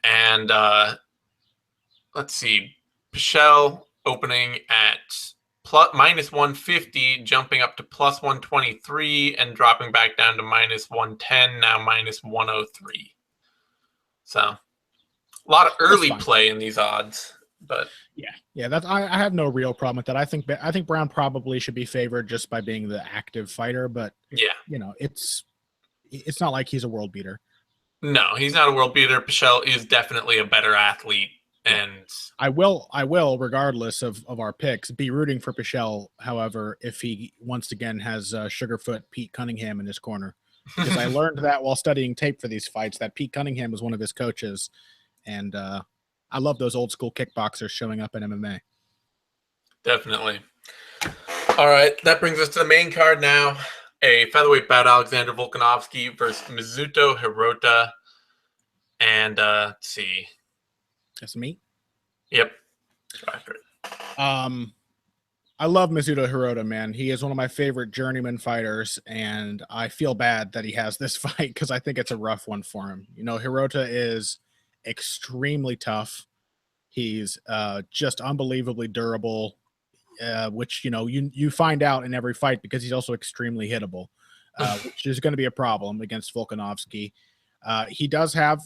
And let's see, Pichel opening at minus 150, jumping up to plus 123, and dropping back down to minus 110, now minus 103. So a lot of early play in these odds, but that's I have no real problem with that. I think Brown probably should be favored just by being the active fighter, but it's not like he's a world beater. No, he's not a world beater. Pichel is definitely a better athlete. And I will, regardless of our picks, be rooting for Pichel, however, if he once again has Sugarfoot Pete Cunningham in his corner. Because I learned that while studying tape for these fights, that Pete Cunningham was one of his coaches. And I love those old school kickboxers showing up in MMA. Definitely. All right, that brings us to the main card now. A featherweight bout, Alexander Volkanovski versus Mizuto Hirota. And let's see. That's me? Yep. I love Mizuto Hirota, man. He is one of my favorite journeyman fighters, and I feel bad that he has this fight because I think it's a rough one for him. Hirota is extremely tough. He's just unbelievably durable, which, you find out in every fight because he's also extremely hittable. which is going to be a problem against Volkanovski. He does have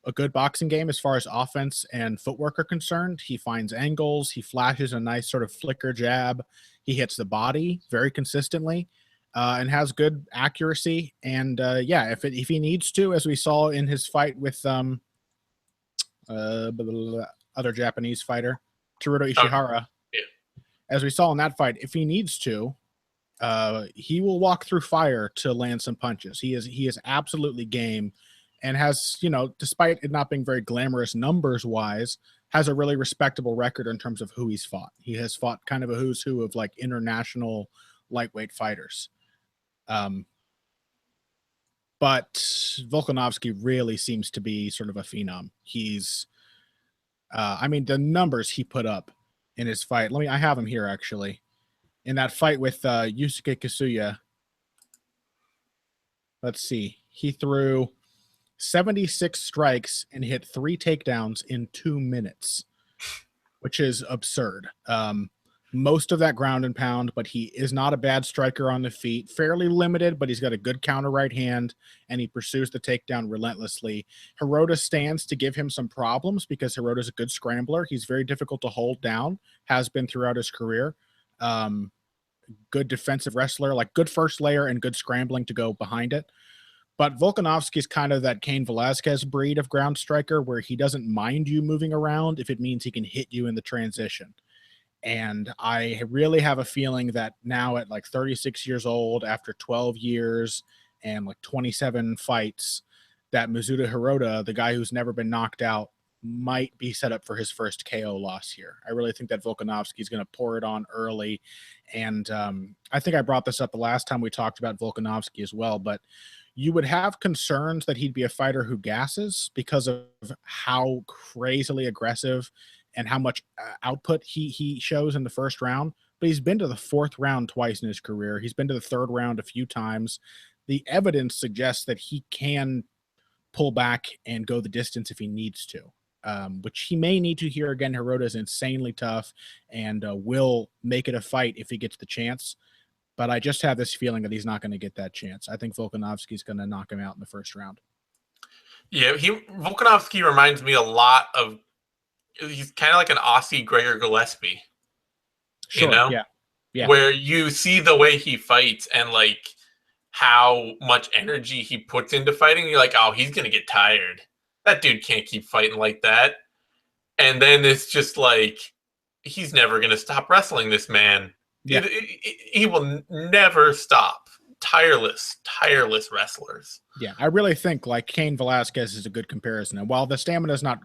a good boxing game as far as offense and footwork are concerned. He finds angles. He flashes a nice sort of flicker jab. He hits the body very consistently and has good accuracy. And yeah, if he needs to, as we saw in his fight with other Japanese fighter, Teruto Ishihara, as we saw in that fight, if he needs to, he will walk through fire to land some punches. He is absolutely game. And has, you know, despite it not being very glamorous numbers-wise, has a really respectable record in terms of who he's fought. He has fought kind of a who's who of, like, international lightweight fighters. But Volkanovski really seems to be sort of a phenom. He's, I mean, the numbers he put up in his fight. I have him here, actually. In that fight with Yusuke Kasuya. Let's see. He threw 76 strikes and hit 3 takedowns in 2 minutes, which is absurd. Most of that ground and pound, but he is not a bad striker on the feet. Fairly limited, but he's got a good counter right hand, and he pursues the takedown relentlessly. Hirota stands to give him some problems because Hirota's a good scrambler. He's very difficult to hold down, has been throughout his career. Good defensive wrestler, like good first layer and good scrambling to go behind it. But Volkanovski is kind of that Cain Velasquez breed of ground striker where he doesn't mind you moving around if it means he can hit you in the transition. And I really have a feeling that now at like 36 years old, after 12 years and like 27 fights, that Mizuto Hirota, the guy who's never been knocked out, might be set up for his first KO loss here. I really think that Volkanovski is going to pour it on early. And I think I brought this up the last time we talked about Volkanovski as well, but you would have concerns that he'd be a fighter who gasses because of how crazily aggressive and how much output he shows in the first round. But he's been to the 4th round twice in his career. He's been to the 3rd round a few times. The evidence suggests that he can pull back and go the distance if he needs to, which he may need to here. Again, Hirota is insanely tough and will make it a fight if he gets the chance. But I just have this feeling that he's not going to get that chance. I think Volkanovski is going to knock him out in the 1st round. Yeah, Volkanovski reminds me a lot of, he's kind of like an Aussie Gregor Gillespie. Sure, you know? Yeah. Where you see the way he fights and like how much energy he puts into fighting. You're like, oh, he's going to get tired. That dude can't keep fighting like that. And then it's just like, he's never going to stop wrestling, this man. Yeah. He will never stop. Tireless wrestlers. Yeah, I really think like Cain Velasquez is a good comparison. And while the stamina is not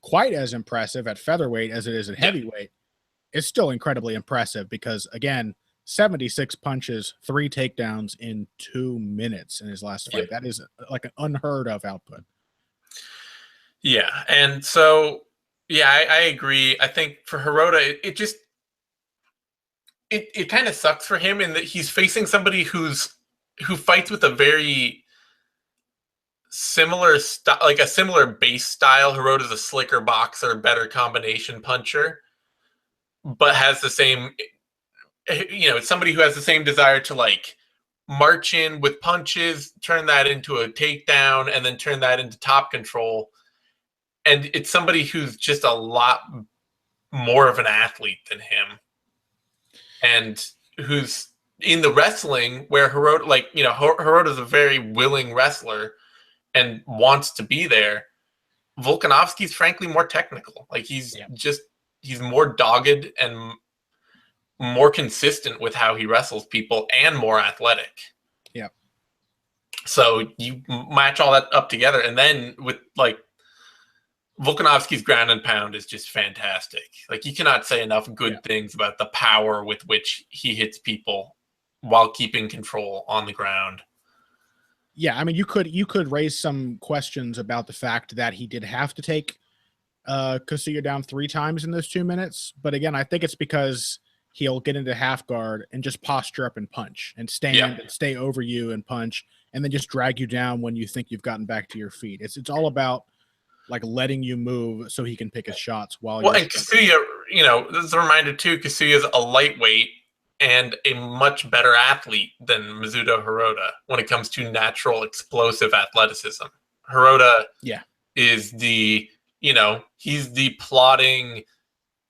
quite as impressive at featherweight as it is at heavyweight, it's still incredibly impressive because, again, 76 punches, 3 takedowns in 2 minutes in his last fight. That is like an unheard of output. Yeah, and so, yeah, I agree. I think for Hirota, it kind of sucks for him in that he's facing somebody who fights with a very similar style, like a similar base style. Hirota's a slicker boxer, better combination puncher, but has the same, it's somebody who has the same desire to like march in with punches, turn that into a takedown, and then turn that into top control. And it's somebody who's just a lot more of an athlete than him. And who's in the wrestling where Hirota, Hirota's a very willing wrestler and wants to be there. Volkanovski's frankly more technical. Like he's more dogged and more consistent with how he wrestles people and more athletic. Yeah. So you match all that up together, and then with like Volkanovski's ground and pound is just fantastic. Like you cannot say enough good things about the power with which he hits people while keeping control on the ground. Yeah, I mean, you could raise some questions about the fact that he did have to take Kasuya down 3 times in those 2 minutes. But again, I think it's because he'll get into half guard and just posture up and punch and stand and stay over you and punch and then just drag you down when you think you've gotten back to your feet. It's all about like letting you move so he can pick his shots while and Kasuya, this is a reminder too, Kasuya's a lightweight and a much better athlete than Mizuto Hirota when it comes to natural explosive athleticism. Hirota is the, he's the plodding,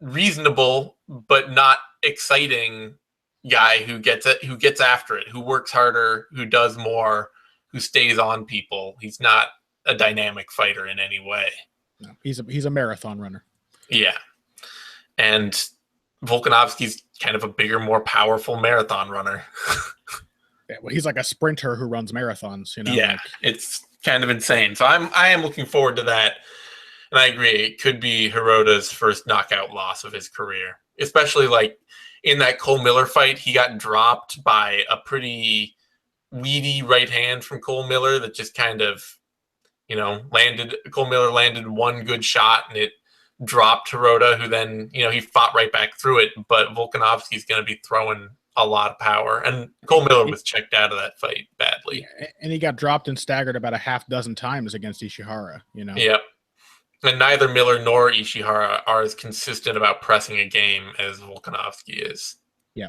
reasonable, but not exciting guy who gets after it, who works harder, who does more, who stays on people. He's not a dynamic fighter in any way. No, he's a marathon runner. Yeah. And Volkanovski's kind of a bigger, more powerful marathon runner. Yeah, well, he's like a sprinter who runs marathons, Yeah, it's kind of insane. So I am looking forward to that. And I agree, it could be Hirota's first knockout loss of his career. Especially like in that Cole Miller fight, he got dropped by a pretty weedy right hand from Cole Miller that just kind of, landed. Cole Miller landed one good shot and it dropped Hirota, who then, he fought right back through it. But Volkanovski's going to be throwing a lot of power. And Cole Miller was checked out of that fight badly. And he got dropped and staggered about a half dozen times against Ishihara, Yep. And neither Miller nor Ishihara are as consistent about pressing a game as Volkanovski is. Yeah.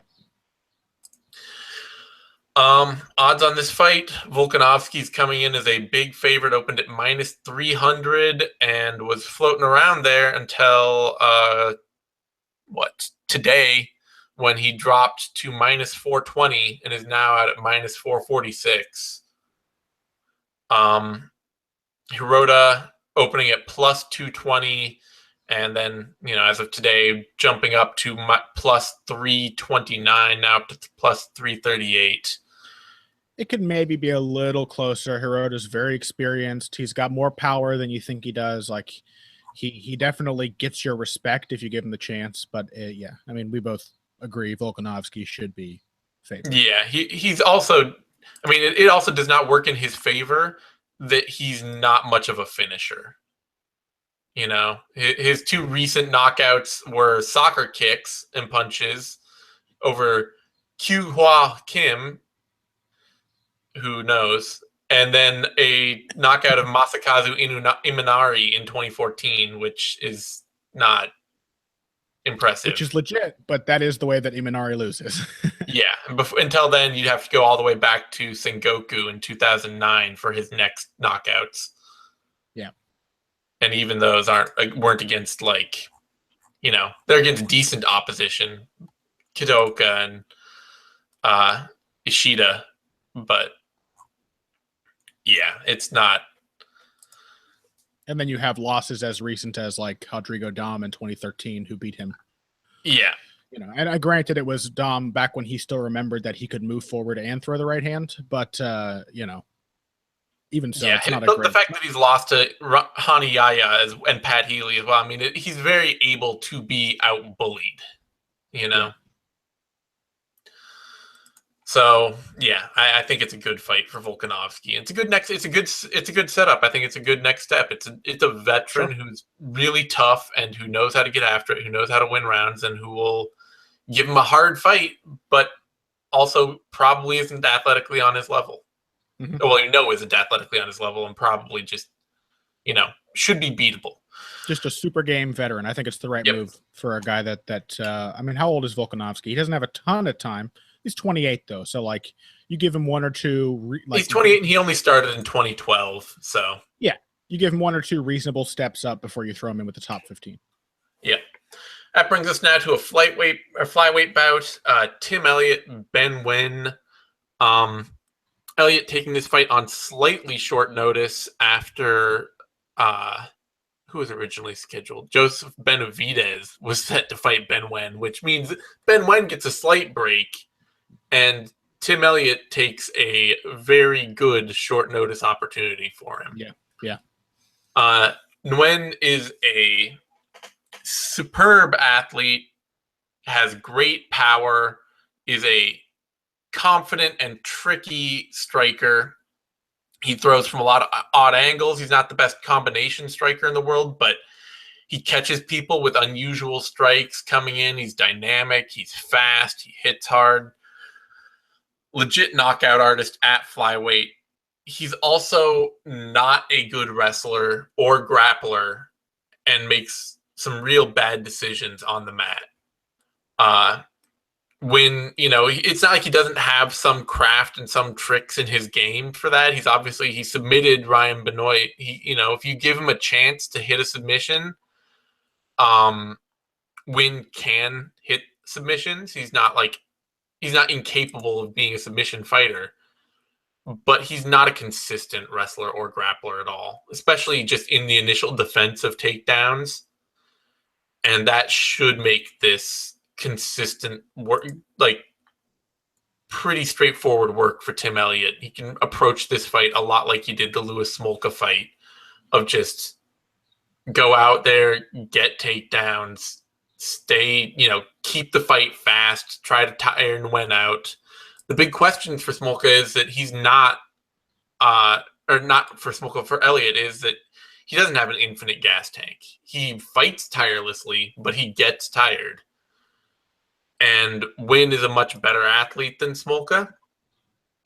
Odds on this fight, Volkanovski's coming in as a big favorite, opened at -300 and was floating around there until today, when he dropped to -420 and is now out at -446. Hirota opening at +220, and then, as of today, jumping up to +329, now up to +338. It could maybe be a little closer. Hirota's very experienced. He's got more power than you think he does. Like, he definitely gets your respect if you give him the chance. But, yeah, I mean, we both agree Volkanovski should be favored. Yeah, he's also, it also does not work in his favor that he's not much of a finisher. His two recent knockouts were soccer kicks and punches over Kyu-Hwa Kim, who knows, and then a knockout of Masakazu Imanari in 2014, which is not impressive. Which is legit, but that is the way that Imanari loses. Yeah, until then, you'd have to go all the way back to Sengoku in 2009 for his next knockouts. Yeah. And even those weren't against, they're against decent opposition, Kidoka and Ishida, but yeah, it's not. And then you have losses as recent as Rodrigo Dom in 2013, who beat him. Yeah. And granted, it was Dom back when he still remembered that he could move forward and throw the right hand. But, even so, it's not the fact that he's lost to Hani Yaya and Pat Healy as well, he's very able to be out-bullied, Yeah. So yeah, I think it's a good fight for Volkanovski. It's a good setup. I think it's a good next step. It's a veteran who's really tough and who knows how to get after it, who knows how to win rounds, and who will give him a hard fight, but also probably isn't athletically on his level. Mm-hmm. Well, isn't athletically on his level, and probably just should be beatable. Just a super game veteran. I think it's the right move for a guy that how old is Volkanovski? He doesn't have a ton of time. He's 28 though, so you give him one or two. He's 28, and he only started in 2012. So yeah, you give him one or two reasonable steps up before you throw him in with the top 15. Yeah, that brings us now to a flyweight bout. Tim Elliott, Ben Nguyen. Elliott taking this fight on slightly short notice after who was originally scheduled. Joseph Benavidez was set to fight Ben Nguyen, which means Ben Nguyen gets a slight break. And Tim Elliott takes a very good short notice opportunity for him. Yeah. Nguyen is a superb athlete, has great power, is a confident and tricky striker. He throws from a lot of odd angles. He's not the best combination striker in the world, but he catches people with unusual strikes coming in. He's dynamic. He's fast. He hits hard. Legit knockout artist at flyweight. He's also not a good wrestler or grappler and makes some real bad decisions on the mat. when, it's not like he doesn't have some craft and some tricks in his game for that. He submitted Ryan Benoit. If you give him a chance to hit a submission, Nguyen can hit submissions. He's not incapable of being a submission fighter, but he's not a consistent wrestler or grappler at all, especially just in the initial defense of takedowns. And that should make this consistent work, pretty straightforward work for Tim Elliott. He can approach this fight a lot like he did the Louis Smolka fight, of just go out there, get takedowns, stay, keep the fight fast, try to tire Nguyen out. The big question for Smolka is that he's not, or not for Smolka, for Elliott, is that he doesn't have an infinite gas tank. He fights tirelessly, but he gets tired. And Nguyen is a much better athlete than Smolka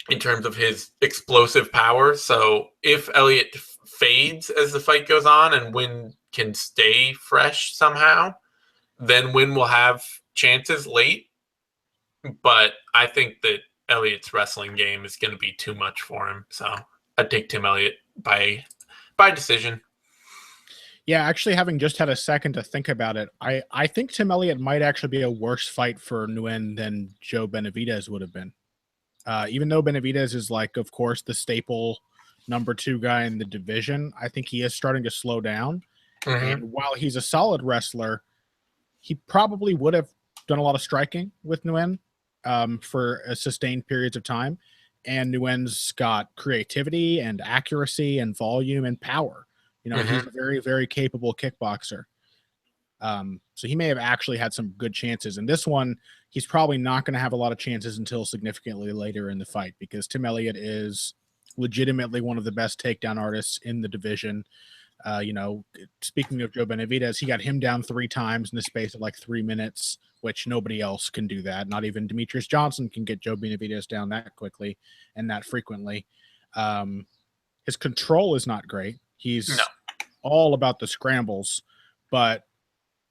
in terms of his explosive power. So if Elliott fades as the fight goes on and Nguyen can stay fresh somehow, then Nguyen will have chances late. But I think that Elliott's wrestling game is going to be too much for him. So I'd take Tim Elliott by decision. Yeah, actually, having just had a second to think about it, I think Tim Elliott might actually be a worse fight for Nguyen than Joe Benavidez would have been. Even though Benavidez is, of course, the staple number 2 guy in the division, I think he is starting to slow down. Mm-hmm. And while he's a solid wrestler, he probably would have done a lot of striking with Nguyen for sustained periods of time. And Nguyen's got creativity and accuracy and volume and power. He's a very, very capable kickboxer. So he may have actually had some good chances. In this one, he's probably not going to have a lot of chances until significantly later in the fight, because Tim Elliott is legitimately one of the best takedown artists in the division. Speaking of Joe Benavidez, he got him down 3 times in the space of 3 minutes, which nobody else can do that. Not even Demetrius Johnson can get Joe Benavidez down that quickly and that frequently. His control is not great. He's all about the scrambles, but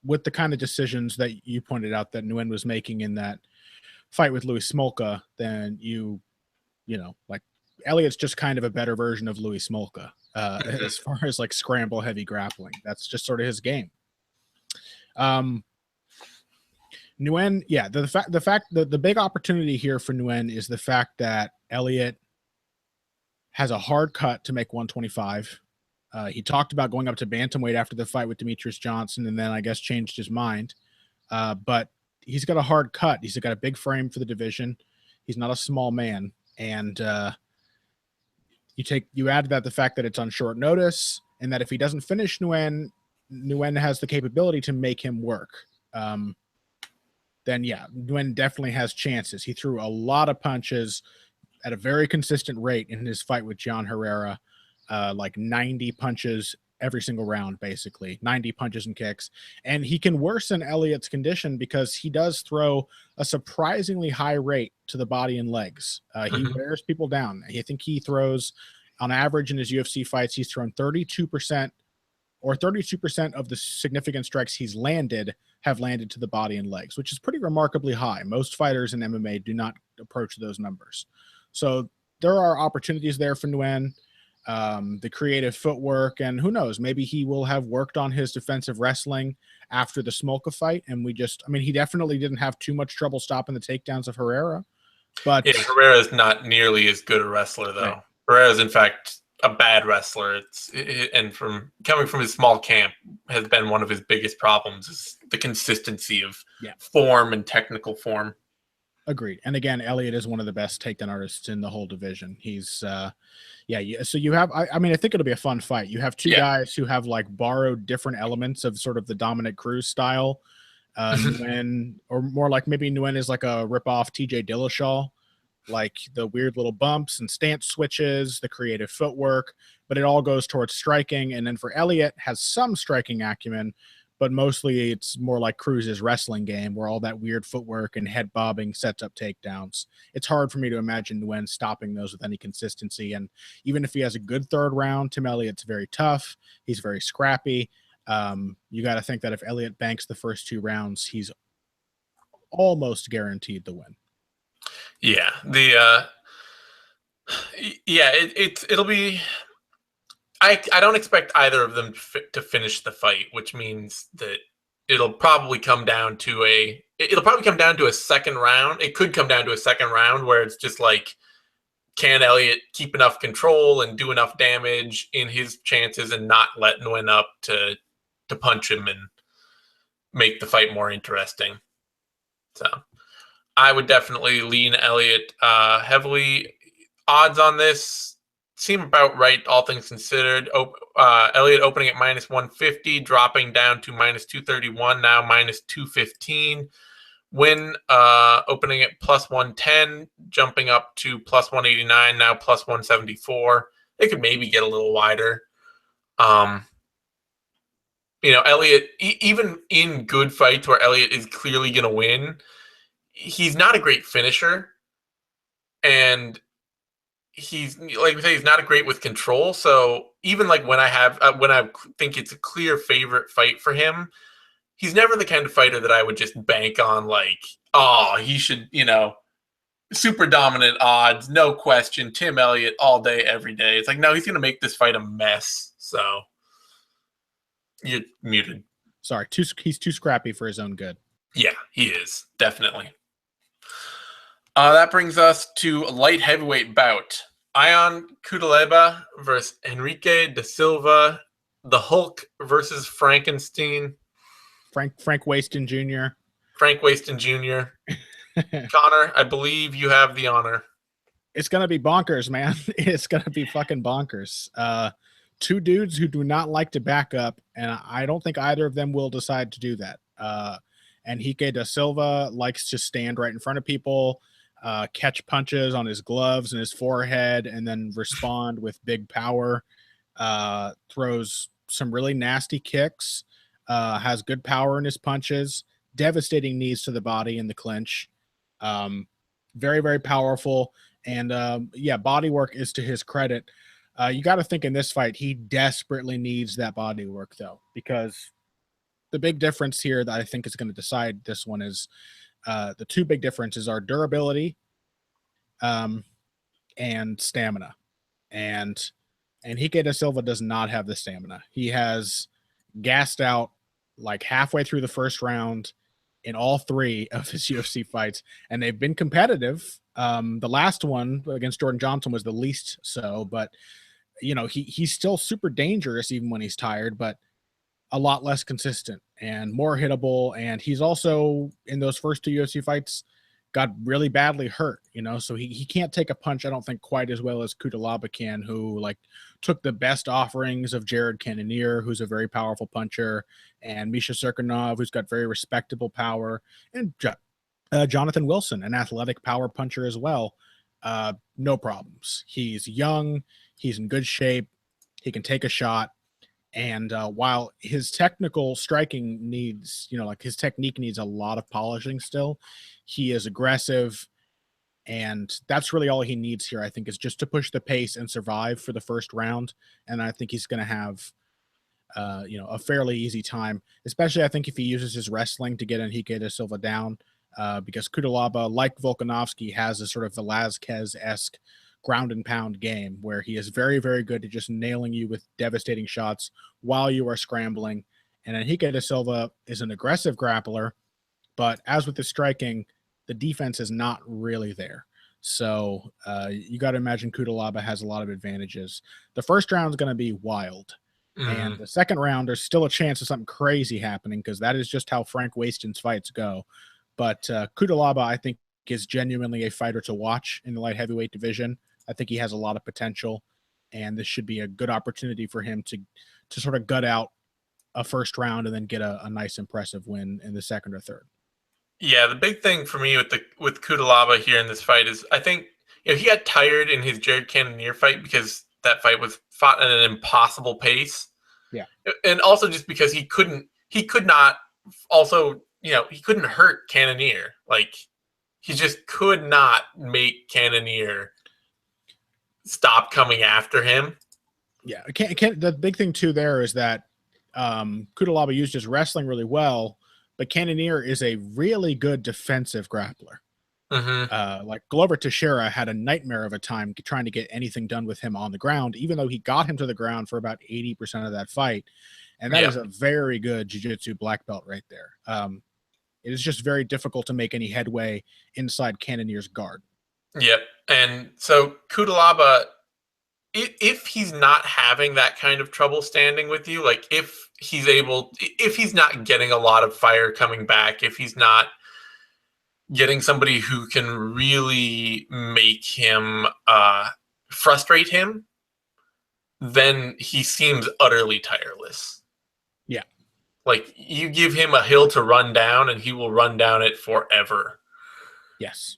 with the kind of decisions that you pointed out that Nguyen was making in that fight with Louis Smolka, then Elliott's just kind of a better version of Louis Smolka as far as scramble heavy grappling. That's just sort of his game. Nguyen, the big opportunity here for Nguyen is the fact that Elliott has a hard cut to make 125. He talked about going up to bantamweight after the fight with Demetrius Johnson, and then I guess changed his mind. But he's got a hard cut. He's got a big frame for the division. He's not a small man. And you add to that the fact that it's on short notice, and that if he doesn't finish Nguyen has the capability to make him work. Then Nguyen definitely has chances. He threw a lot of punches at a very consistent rate in his fight with Jeon Herrera. 90 punches every single round, basically 90 punches and kicks. And he can worsen Elliott's condition because he does throw a surprisingly high rate to the body and legs. He wears people down. I think he throws, on average in his UFC fights, he's thrown 32% of the significant strikes he's landed have landed to the body and legs, which is pretty remarkably high. Most fighters in MMA do not approach those numbers. So there are opportunities there for Nguyen. The creative footwork, and who knows, maybe he will have worked on his defensive wrestling after the Smolka fight. And he definitely didn't have too much trouble stopping the takedowns of Herrera. But yeah, Herrera is not nearly as good a wrestler, though. Right. Herrera is, in fact, a bad wrestler. And coming from his small camp has been one of his biggest problems, is the consistency of form and technical form. Agreed. And again, Elliott is one of the best takedown artists in the whole division. He's, so you have, I think it'll be a fun fight. You have 2 guys who have borrowed different elements of sort of the Dominic Cruz style. Nguyen, or more maybe Nguyen is a ripoff TJ Dillashaw, the weird little bumps and stance switches, the creative footwork, but it all goes towards striking. And then for Elliott, has some striking acumen, but mostly it's more like Cruz's wrestling game, where all that weird footwork and head bobbing sets up takedowns. It's hard for me to imagine Nguyen stopping those with any consistency. And even if he has a good 3rd round, Tim Elliott's very tough. He's very scrappy. You got to think that if Elliott banks the first 2 rounds, he's almost guaranteed the win. Yeah, it'll be. I don't expect either of them to finish the fight, which means that it'll probably come down to a second round. It could come down to a second round where it's just like, can Elliott keep enough control and do enough damage in his chances and not let Nguyen up to punch him and make the fight more interesting. So I would definitely lean Elliott heavily. Odds on this seem about right, all things considered. Elliott opening at -150, dropping down to -231, now -215. Nguyen opening at +110, jumping up to +189, now +174. They could maybe get a little wider. Elliott, even in good fights where Elliott is clearly going to win, he's not a great finisher. And he's, like we say, he's not great with control. So even like when I think it's a clear favorite fight for him, he's never the kind of fighter that I would just bank on, like, oh, he should, super dominant odds, no question, Tim Elliott all day, every day. It's like, no, he's going to make this fight a mess. So you're muted. Sorry, he's too scrappy for his own good. Yeah, he is, definitely. That brings us to light heavyweight bout. Ion Cutelaba versus Henrique de Silva. The Hulk versus Frankenstein. Frank Waston Jr. Frank Waston Jr. Connor, I believe you have the honor. It's going to be bonkers, man. It's going to be fucking bonkers. Two dudes who do not like to back up, and I don't think either of them will decide to do that. Henrique de Silva likes to stand right in front of people, catch punches on his gloves and his forehead, and then respond with big power. Throws some really nasty kicks, has good power in his punches, devastating knees to the body in the clinch. Very, very powerful. And body work is to his credit. You got to think in this fight, he desperately needs that body work, though, because the big difference here that I think is going to decide this one is the two big differences are durability and stamina. And Henrique de Silva does not have the stamina. He has gassed out like halfway through the first round in all three of his UFC fights, and they've been competitive. The last one against Jordan Johnson was the least so, but he's still super dangerous even when he's tired, but a lot less consistent and more hittable. And he's also, in those first two UFC fights, got really badly hurt, so he can't take a punch, I don't think, quite as well as Cutelaba can, who took the best offerings of Jared Cannonier, who's a very powerful puncher, and Misha Serkinov, who's got very respectable power, and Jonathan Wilson, an athletic power puncher as well. No problems. He's young, he's in good shape, he can take a shot. And while his technical striking needs, his technique needs a lot of polishing still, he is aggressive. And that's really all he needs here, I think, is just to push the pace and survive for the first round. And I think he's going to have, a fairly easy time, especially I think if he uses his wrestling to get Henrique de Silva down, because Cutelaba, like Volkanovski, has a sort of Velazquez-esque ground and pound game where he is very, very good at just nailing you with devastating shots while you are scrambling. And Henrique de Silva is an aggressive grappler, but as with the striking, the defense is not really there. So you got to imagine Cutelaba has a lot of advantages. The first round is going to be wild. And the second round, there's still a chance of something crazy happening because that is just how Frank Waston's fights go. But Cutelaba, I think, is genuinely a fighter to watch in the light heavyweight division. I think he has a lot of potential, and this should be a good opportunity for him to sort of gut out a first round and then get a nice, impressive win in the second or third. Yeah, the big thing for me with Cutelaba here in this fight is I think he got tired in his Jared Cannonier fight because that fight was fought at an impossible pace. Yeah, and also just because he couldn't hurt Cannonier. Like, he just could not make Cannonier stop coming after him. Yeah, the big thing too there is that Cutelaba used his wrestling really well, but Cannonier is a really good defensive grappler. Like Glover Teixeira had a nightmare of a time trying to get anything done with him on the ground, even though he got him to the ground for about 80% of that fight. And that is a very good jiu-jitsu black belt right there. It is just very difficult to make any headway inside Cannonier's guard. Yep. And so Cutelaba, if he's not having that kind of trouble standing with you, like if he's not getting a lot of fire coming back, if he's not getting somebody who can really make him frustrate him, then he seems utterly tireless. Yeah. Like you give him a hill to run down and he will run down it forever. Yes.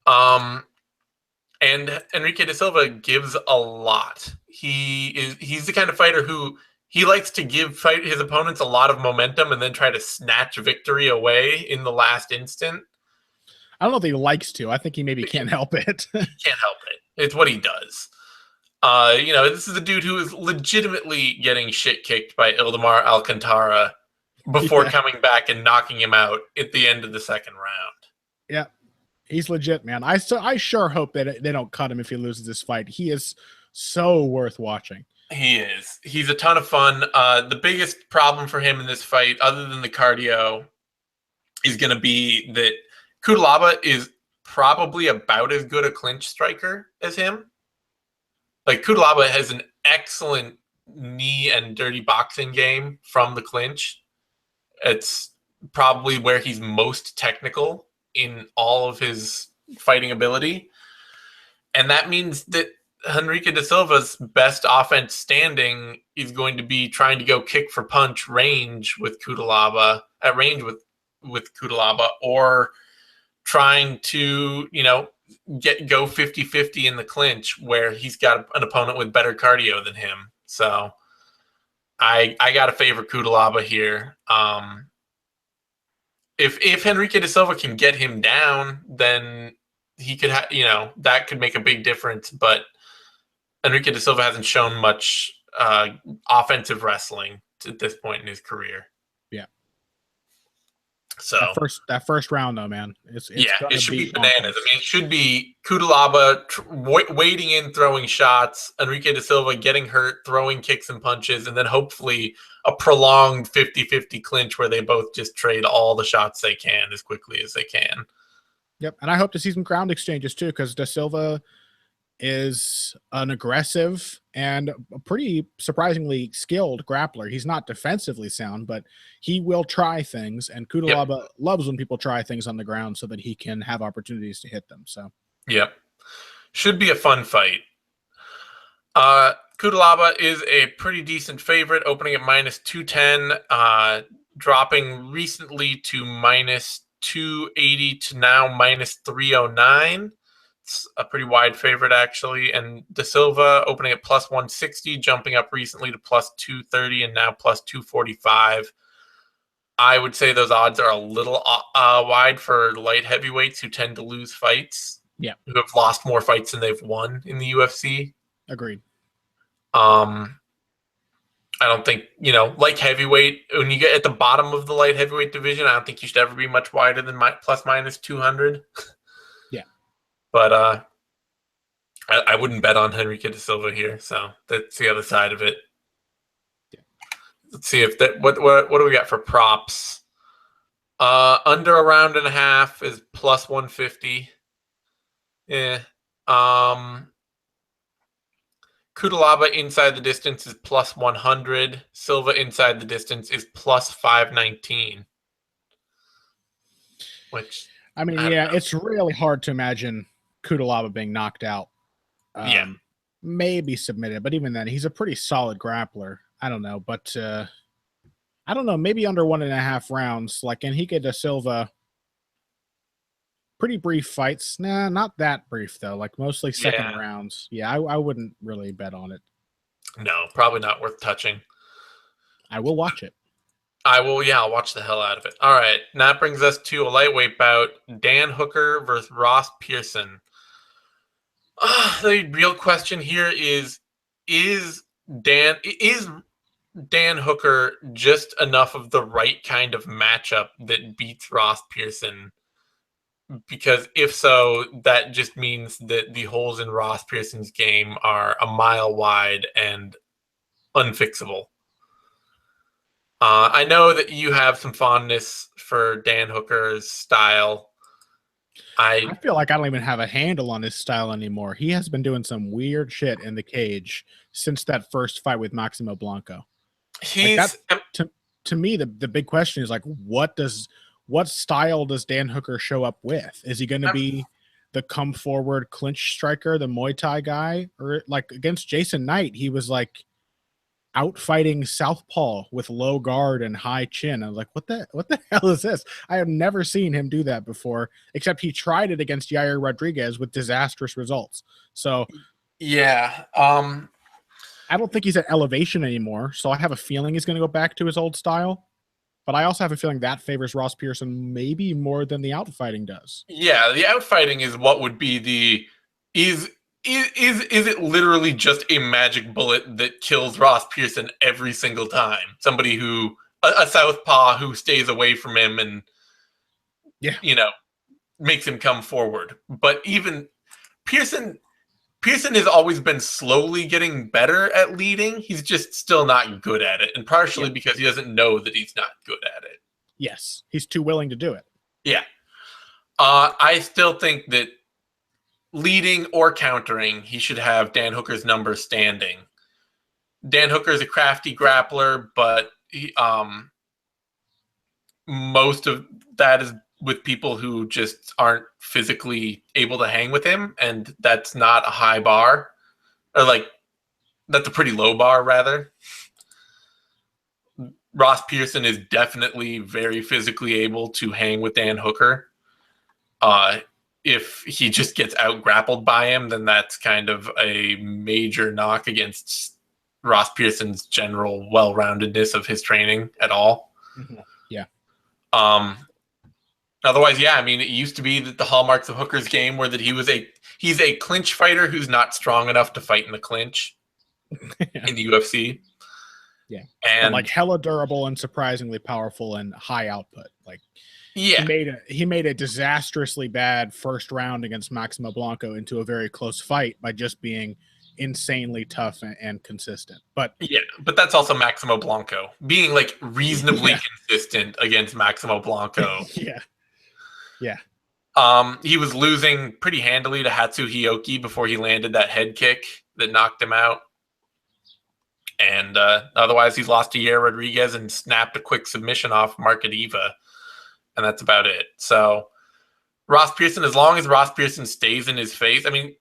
And Henrique de Silva gives a lot. He's the kind of fighter who he likes to fight his opponents a lot of momentum and then try to snatch victory away in the last instant. I don't know if he likes to. I think he maybe can't help it. Can't help it. It's what he does. This is a dude who is legitimately getting shit kicked by Ildemar Alcantara before coming back and knocking him out at the end of the second round. Yeah, he's legit, man. I sure hope that they don't cut him if he loses this fight. He is so worth watching. He is. He's a ton of fun. The biggest problem for him in this fight, other than the cardio, is going to be that Cutelaba is probably about as good a clinch striker as him. Like Cutelaba has an excellent knee and dirty boxing game from the clinch. It's probably where he's most technical in all of his fighting ability. And that means that Henrique de Silva's best offense standing is going to be trying to go kick for punch range with Cutelaba, at range with Cutelaba, or trying to, go 50-50 in the clinch where he's got an opponent with better cardio than him. So I got to favor Cutelaba here. If Henrique de Silva can get him down, then he could that could make a big difference. But Henrique de Silva hasn't shown much offensive wrestling at this point in his career. Yeah. So that first round though, man, it should be bananas. I mean, it should be Cutelaba wading in, throwing shots, Henrique de Silva getting hurt, throwing kicks and punches, and then hopefully a prolonged 50-50 clinch where they both just trade all the shots they can as quickly as they can. Yep, and I hope to see some ground exchanges too, because de Silva is an aggressive and a pretty surprisingly skilled grappler. He's not defensively sound, but he will try things, and Cutelaba loves when people try things on the ground so that he can have opportunities to hit them. So, yep. Should be a fun fight. Cutelaba is a pretty decent favorite, opening at -210, dropping recently to -280 to now -309. It's a pretty wide favorite, actually. And De Silva opening at +160, jumping up recently to +230 and now +245. I would say those odds are a little wide for light heavyweights who tend to lose fights. Yeah. Who have lost more fights than they've won in the UFC. Agreed. I don't think, light heavyweight, when you get at the bottom of the light heavyweight division, I don't think you should ever be much wider than ±200. Yeah. But I wouldn't bet on Henrique de Silva here, so that's the other side of it. Yeah. Let's see if that what do we got for props? Under a round and a half is +150. Yeah. Cutelaba inside the distance is +100. Silva inside the distance is +519. Which I mean, it's really hard to imagine Cutelaba being knocked out. Maybe submitted, but even then, he's a pretty solid grappler. I don't know, but I don't know. Maybe under 1.5 rounds, like Henrique de Silva. Pretty brief fights. Nah, not that brief though. Like mostly second rounds. Yeah, I wouldn't really bet on it. No, probably not worth touching. I will watch it. I will, I'll watch the hell out of it. All right, and that brings us to a lightweight bout: Dan Hooker versus Ross Pearson. The real question here is Dan Hooker just enough of the right kind of matchup that beats Ross Pearson? Because if so, that just means that the holes in Ross Pearson's game are a mile wide and unfixable. I know that you have some fondness for Dan Hooker's style. I feel like I don't even have a handle on his style anymore. He has been doing some weird shit in the cage since that first fight with Maximo Blanco. He's like to me the big question is like what style does Dan Hooker show up with? Is he going to be the come forward clinch striker, the Muay Thai guy, or like against Jason Knight he was like out fighting southpaw with low guard and high chin. I was like, what the hell is this? I have never seen him do that before, except he tried it against Yair Rodriguez with disastrous results. So yeah, I don't think he's at elevation anymore. So I have a feeling he's going to go back to his old style. But I also have a feeling that favors Ross Pearson maybe more than the outfighting does. Yeah, the outfighting is what would be the is it literally just a magic bullet that kills Ross Pearson every single time? Somebody who a southpaw who stays away from him and makes him come forward. But even Pearson has always been slowly getting better at leading. He's just still not good at it, and partially because he doesn't know that he's not good at it. Yes, he's too willing to do it. Yeah. I still think that leading or countering, he should have Dan Hooker's number standing. Dan Hooker is a crafty grappler, but most of that is with people who just aren't physically able to hang with him, and that's not a high bar. Or that's a pretty low bar, rather. Ross Pearson is definitely very physically able to hang with Dan Hooker. If he just gets out grappled by him, then that's kind of a major knock against Ross Pearson's general well-roundedness of his training at all. Mm-hmm. Yeah. Otherwise, yeah, I mean, it used to be that the hallmarks of Hooker's game were that he's a clinch fighter who's not strong enough to fight in the clinch in the UFC. Yeah. And like hella durable and surprisingly powerful and high output. Like yeah, he made a disastrously bad first round against Maximo Blanco into a very close fight by just being insanely tough and consistent. But that's also Maximo Blanco being like reasonably consistent against Maximo Blanco. Yeah. He was losing pretty handily to Hatsu Hioki before he landed that head kick that knocked him out. And otherwise, he's lost to Yair Rodriguez and snapped a quick submission off Markadiva. And that's about it. So Ross Pearson, as long as Ross Pearson stays in his face, I mean,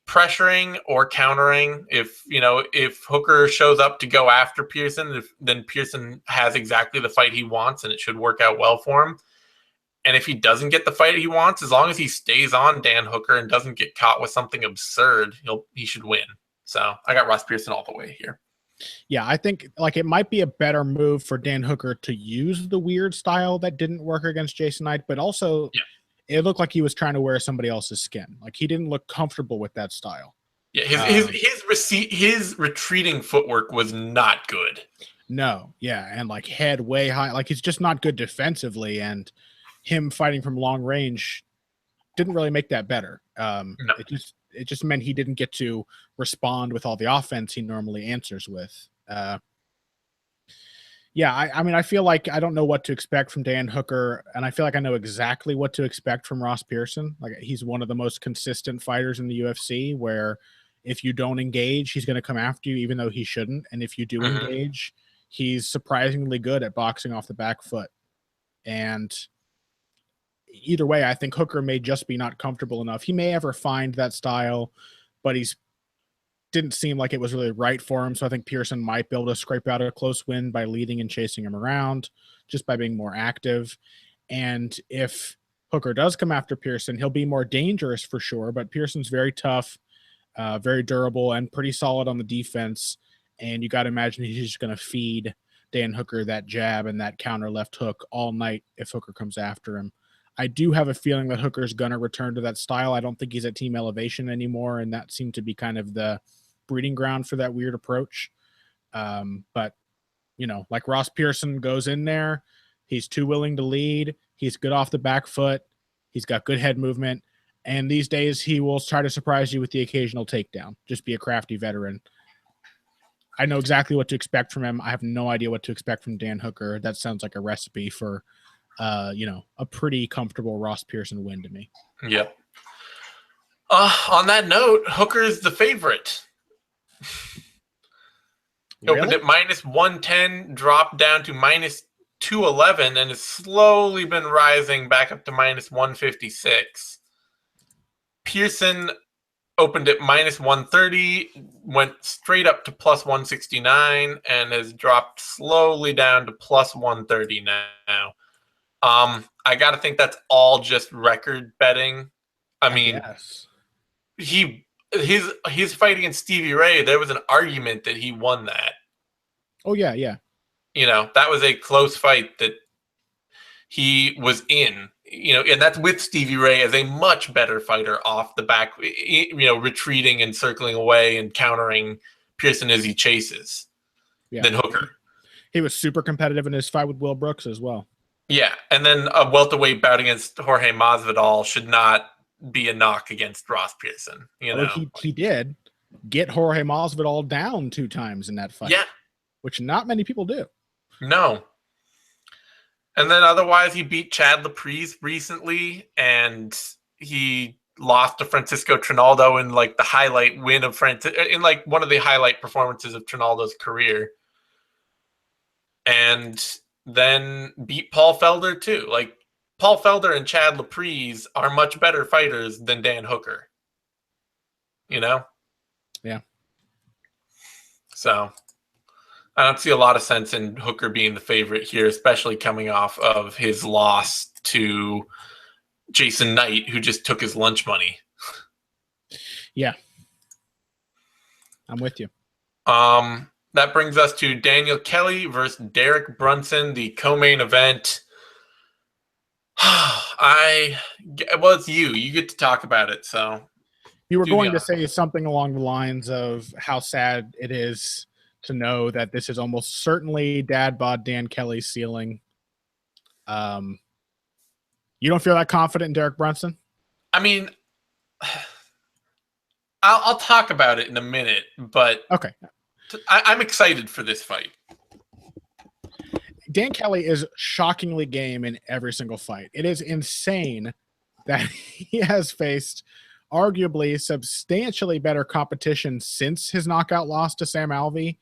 pressuring or countering, if Hooker shows up to go after Pearson, then Pearson has exactly the fight he wants, and it should work out well for him. And if he doesn't get the fight he wants, as long as he stays on Dan Hooker and doesn't get caught with something absurd, he should win. So I got Ross Pearson all the way here. Yeah, I think like it might be a better move for Dan Hooker to use the weird style that didn't work against Jason Knight, but also it looked like he was trying to wear somebody else's skin. Like he didn't look comfortable with that style. Yeah, his retreating footwork was not good. No, yeah, and like head way high, like he's just not good defensively, and him fighting from long range didn't really make that better. No. It just meant he didn't get to respond with all the offense he normally answers with. I mean, I feel like I don't know what to expect from Dan Hooker, and I feel like I know exactly what to expect from Ross Pearson. Like he's one of the most consistent fighters in the UFC, where if you don't engage, he's going to come after you, even though he shouldn't. And if you do engage, he's surprisingly good at boxing off the back foot. And either way, I think Hooker may just be not comfortable enough. He may ever find that style, but didn't seem like it was really right for him. So I think Pearson might be able to scrape out a close win by leading and chasing him around, just by being more active. And if Hooker does come after Pearson, he'll be more dangerous for sure, but Pearson's very tough, very durable, and pretty solid on the defense. And you got to imagine he's just going to feed Dan Hooker that jab and that counter left hook all night if Hooker comes after him. I do have a feeling that Hooker's going to return to that style. I don't think he's at team elevation anymore, and that seemed to be kind of the breeding ground for that weird approach. But like Ross Pearson goes in there. He's too willing to lead. He's good off the back foot. He's got good head movement. And these days he will try to surprise you with the occasional takedown. Just be a crafty veteran. I know exactly what to expect from him. I have no idea what to expect from Dan Hooker. That sounds like a recipe for, a pretty comfortable Ross Pearson win to me. Yep. On that note, Hooker's the favorite. He opened at -110, dropped down to -211, and has slowly been rising back up to -156. Pearson opened at -130, went straight up to +169, and has dropped slowly down to +130 now. I got to think that's all just record betting. I mean, yes. his fight against Stevie Ray, there was an argument that he won that. Oh, yeah. That was a close fight that he was in, and that's with Stevie Ray as a much better fighter off the back, retreating and circling away and countering Pearson as he chases than Hooker. He was super competitive in his fight with Will Brooks as well. Yeah, and then a welterweight bout against Jorge Masvidal should not be a knock against Ross Pearson. He did get Jorge Masvidal down 2 times in that fight. Yeah, which not many people do. No. And then otherwise, he beat Chad Laprise recently, and he lost to Francisco Trinaldo in like the highlight win of in like one of the highlight performances of Trinaldo's career, and then beat Paul Felder too. Like Paul Felder and Chad Laprise are much better fighters than Dan Hooker. Yeah. So I don't see a lot of sense in Hooker being the favorite here, especially coming off of his loss to Jason Knight, who just took his lunch money. Yeah. I'm with you. That brings us to Daniel Kelly versus Derrick Brunson, the co-main event. It's you. You get to talk about it. So you were going to say something along the lines of how sad it is to know that this is almost certainly Dad Bod Dan Kelly's ceiling. You don't feel that confident in Derrick Brunson? I mean, I'll talk about it in a minute, but okay. I'm excited for this fight. Dan Kelly is shockingly game in every single fight. It is insane that he has faced arguably substantially better competition since his knockout loss to Sam Alvey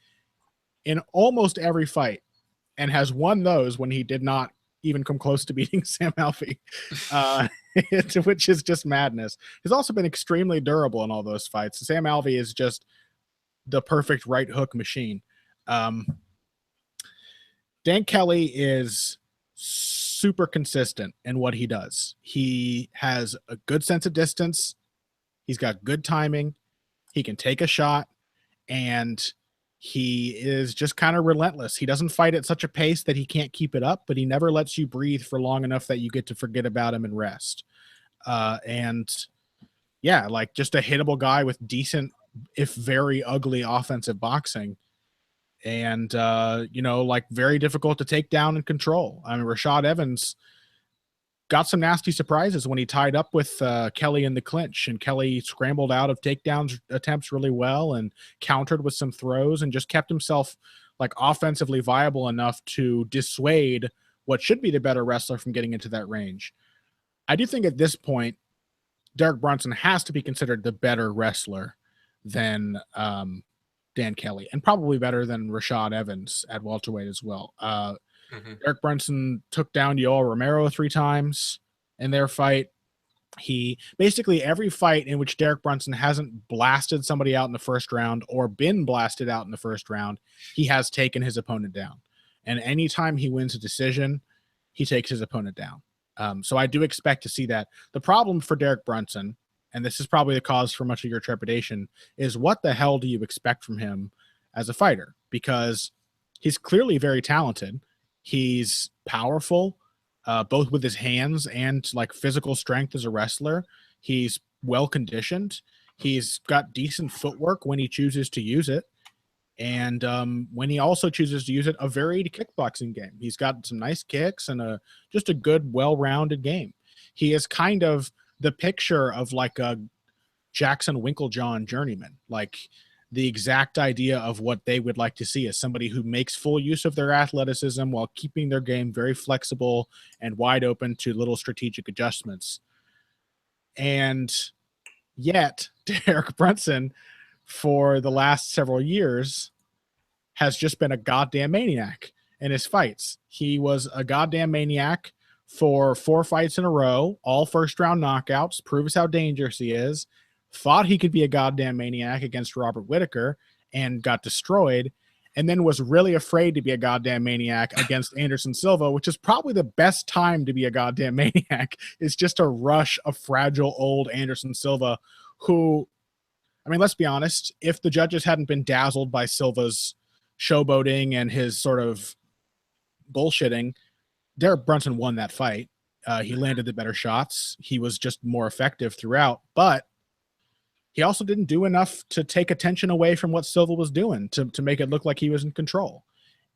in almost every fight, and has won those when he did not even come close to beating Sam Alvey, which is just madness. He's also been extremely durable in all those fights. Sam Alvey is just the perfect right hook machine. Dan Kelly is super consistent in what he does. He has a good sense of distance. He's got good timing. He can take a shot, and he is just kind of relentless. He doesn't fight at such a pace that he can't keep it up, but he never lets you breathe for long enough that you get to forget about him and rest. And yeah, like just a hittable guy with decent, if very ugly offensive boxing. And, like very difficult to take down and control. I mean, Rashad Evans got some nasty surprises when he tied up with Kelly in the clinch, and Kelly scrambled out of takedowns attempts really well and countered with some throws and just kept himself like offensively viable enough to dissuade what should be the better wrestler from getting into that range. I do think at this point, Derrick Brunson has to be considered the better wrestler than Dan Kelly, and probably better than Rashad Evans at welterweight as well. Derrick Brunson took down Yoel Romero 3 times in their fight. He basically every fight in which Derrick Brunson hasn't blasted somebody out in the first round or been blasted out in the first round, he has taken his opponent down. And anytime he wins a decision, he takes his opponent down. So I do expect to see that. The problem for Derrick Brunson, and this is probably the cause for much of your trepidation, is what the hell do you expect from him as a fighter? Because he's clearly very talented. He's powerful, both with his hands and like physical strength as a wrestler. He's well conditioned. He's got decent footwork when he chooses to use it. And when he also chooses to use it, a varied kickboxing game. He's got some nice kicks and just a good, well-rounded game. He is kind of the picture of like a Jackson Winklejohn journeyman, like the exact idea of what they would like to see is somebody who makes full use of their athleticism while keeping their game very flexible and wide open to little strategic adjustments. And yet, Derrick Brunson, for the last several years, has just been a goddamn maniac in his fights. He was a goddamn maniac for 4 fights in a row, all first-round knockouts, proves how dangerous he is, thought he could be a goddamn maniac against Robert Whittaker and got destroyed, and then was really afraid to be a goddamn maniac against Anderson Silva, which is probably the best time to be a goddamn maniac, is just to rush a fragile old Anderson Silva who, I mean, let's be honest, if the judges hadn't been dazzled by Silva's showboating and his sort of bullshitting, Derrick Brunson won that fight. He landed the better shots. He was just more effective throughout, but he also didn't do enough to take attention away from what Silva was doing to make it look like he was in control.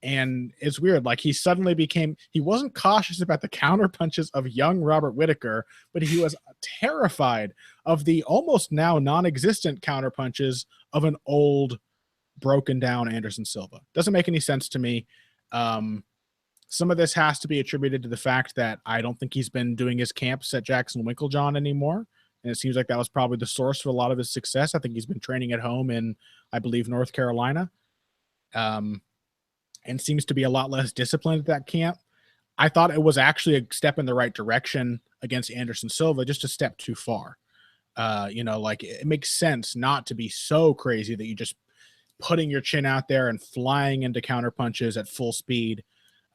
And it's weird. Like, he suddenly became, he wasn't cautious about the counter punches of young Robert Whittaker, but he was terrified of the almost now non-existent counter punches of an old, broken down Anderson Silva. Doesn't make any sense to me. Some of this has to be attributed to the fact that I don't think he's been doing his camps at Jackson Winklejohn anymore. And it seems like that was probably the source for a lot of his success. I think he's been training at home in, I believe, North Carolina. And seems to be a lot less disciplined at that camp. I thought it was actually a step in the right direction against Anderson Silva, just a step too far. Like, it makes sense not to be so crazy that you just putting your chin out there and flying into counter punches at full speed.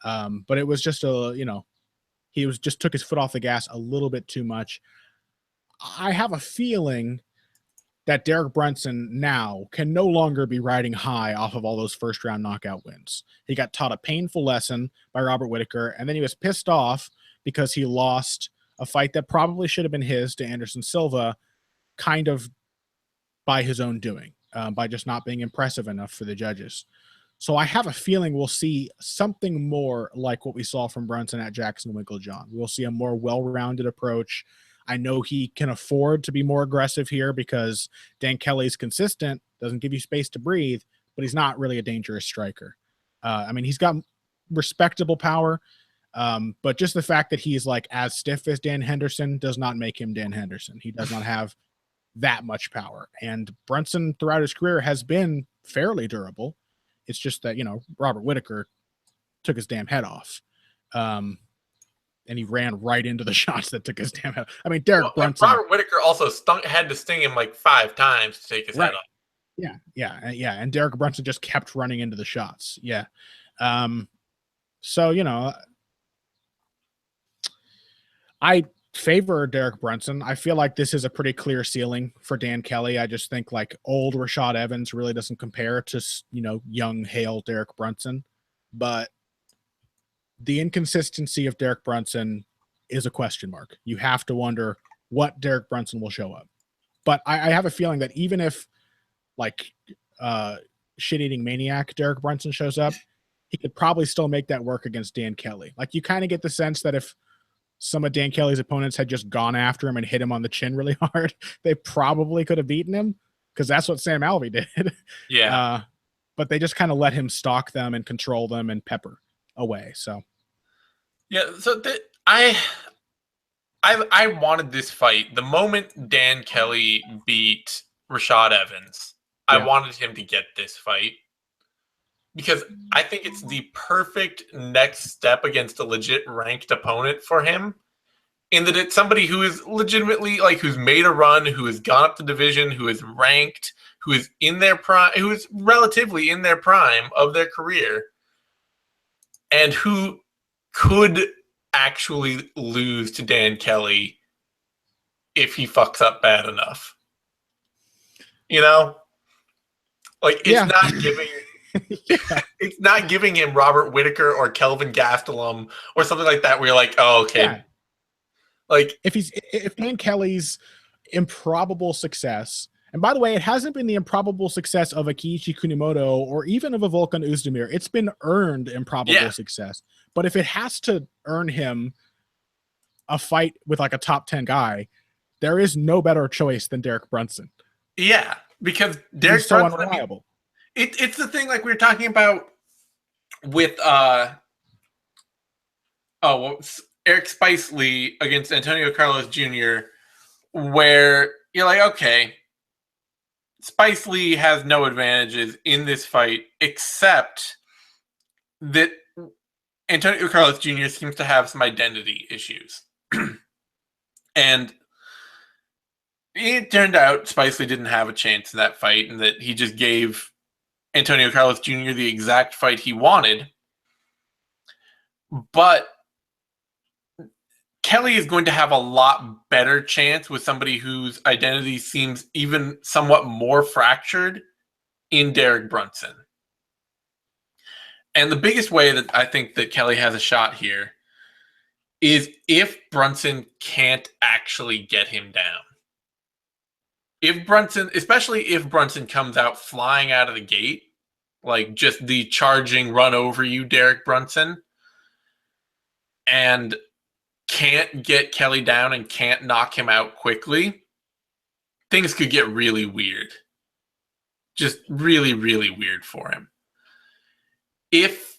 But it was just he was just took his foot off the gas a little bit too much. I have a feeling that Derrick Brunson now can no longer be riding high off of all those first-round knockout wins. He got taught a painful lesson by Robert Whittaker, and then he was pissed off because he lost a fight that probably should have been his to Anderson Silva, kind of by his own doing, by just not being impressive enough for the judges. So I have a feeling we'll see something more like what we saw from Brunson at Jackson Winklejohn. We'll see a more well-rounded approach. I know he can afford to be more aggressive here because Dan Kelly's consistent, doesn't give you space to breathe, but he's not really a dangerous striker. I mean, he's got respectable power, but just the fact that he's like as stiff as Dan Henderson does not make him Dan Henderson. He does not have that much power. And Brunson throughout his career has been fairly durable. It's just that, Robert Whittaker took his damn head off. And he ran right into the shots that took his damn head. I mean, Derrick Brunson. Robert Whittaker also had to sting him like 5 times to take his head off. Yeah. And Derrick Brunson just kept running into the shots. Yeah. So, I favor Derrick Brunson. I feel like this is a pretty clear ceiling for Dan Kelly. I just think like old Rashad Evans really doesn't compare to, young, hale Derrick Brunson. But the inconsistency of Derrick Brunson is a question mark. You have to wonder what Derrick Brunson will show up. But I have a feeling that even if like shit-eating maniac Derrick Brunson shows up, he could probably still make that work against Dan Kelly. Like, you kind of get the sense that if some of Dan Kelly's opponents had just gone after him and hit him on the chin really hard, they probably could have beaten him, because that's what Sam Alvey did. Yeah. But they just kind of let him stalk them and control them and pepper away. So yeah, so I wanted this fight the moment Dan Kelly beat Rashad Evans. I wanted him to get this fight because I think it's the perfect next step against a legit ranked opponent for him, in that it's somebody who is legitimately like, who's made a run, who has gone up the division, who is ranked, who is in their prime, who is relatively in their prime of their career, and who could actually lose to Dan Kelly if he fucks up bad enough. Like, it's not giving it's not giving him Robert Whittaker or Kelvin Gastelum or something like that where you're like, oh, okay. Yeah. Like, if Dan Kelly's improbable success And by the way, it hasn't been the improbable success of a Kiichi Kunimoto or even of a Volkan Oezdemir. It's been earned improbable success. But if it has to earn him a fight with like a top 10 guy, there is no better choice than Derrick Brunson. Yeah, because Derrick so Brunson, unreliable. I mean, it's the thing like we were talking about with Eric Spicely against Antonio Carlos Jr., where you're like, okay, Spicely has no advantages in this fight except that Antonio Carlos Jr. seems to have some identity issues. And it turned out Spicely didn't have a chance in that fight and that he just gave Antonio Carlos Jr. the exact fight he wanted. But Kelly is going to have a lot better chance with somebody whose identity seems even somewhat more fractured in Derrick Brunson. And the biggest way that I think that Kelly has a shot here is if Brunson can't actually get him down. If Brunson, especially if Brunson comes out flying out of the gate, like just the charging run over you Derrick Brunson, and can't get Kelly down and can't knock him out quickly, things could get really weird. Just really, really weird for him. If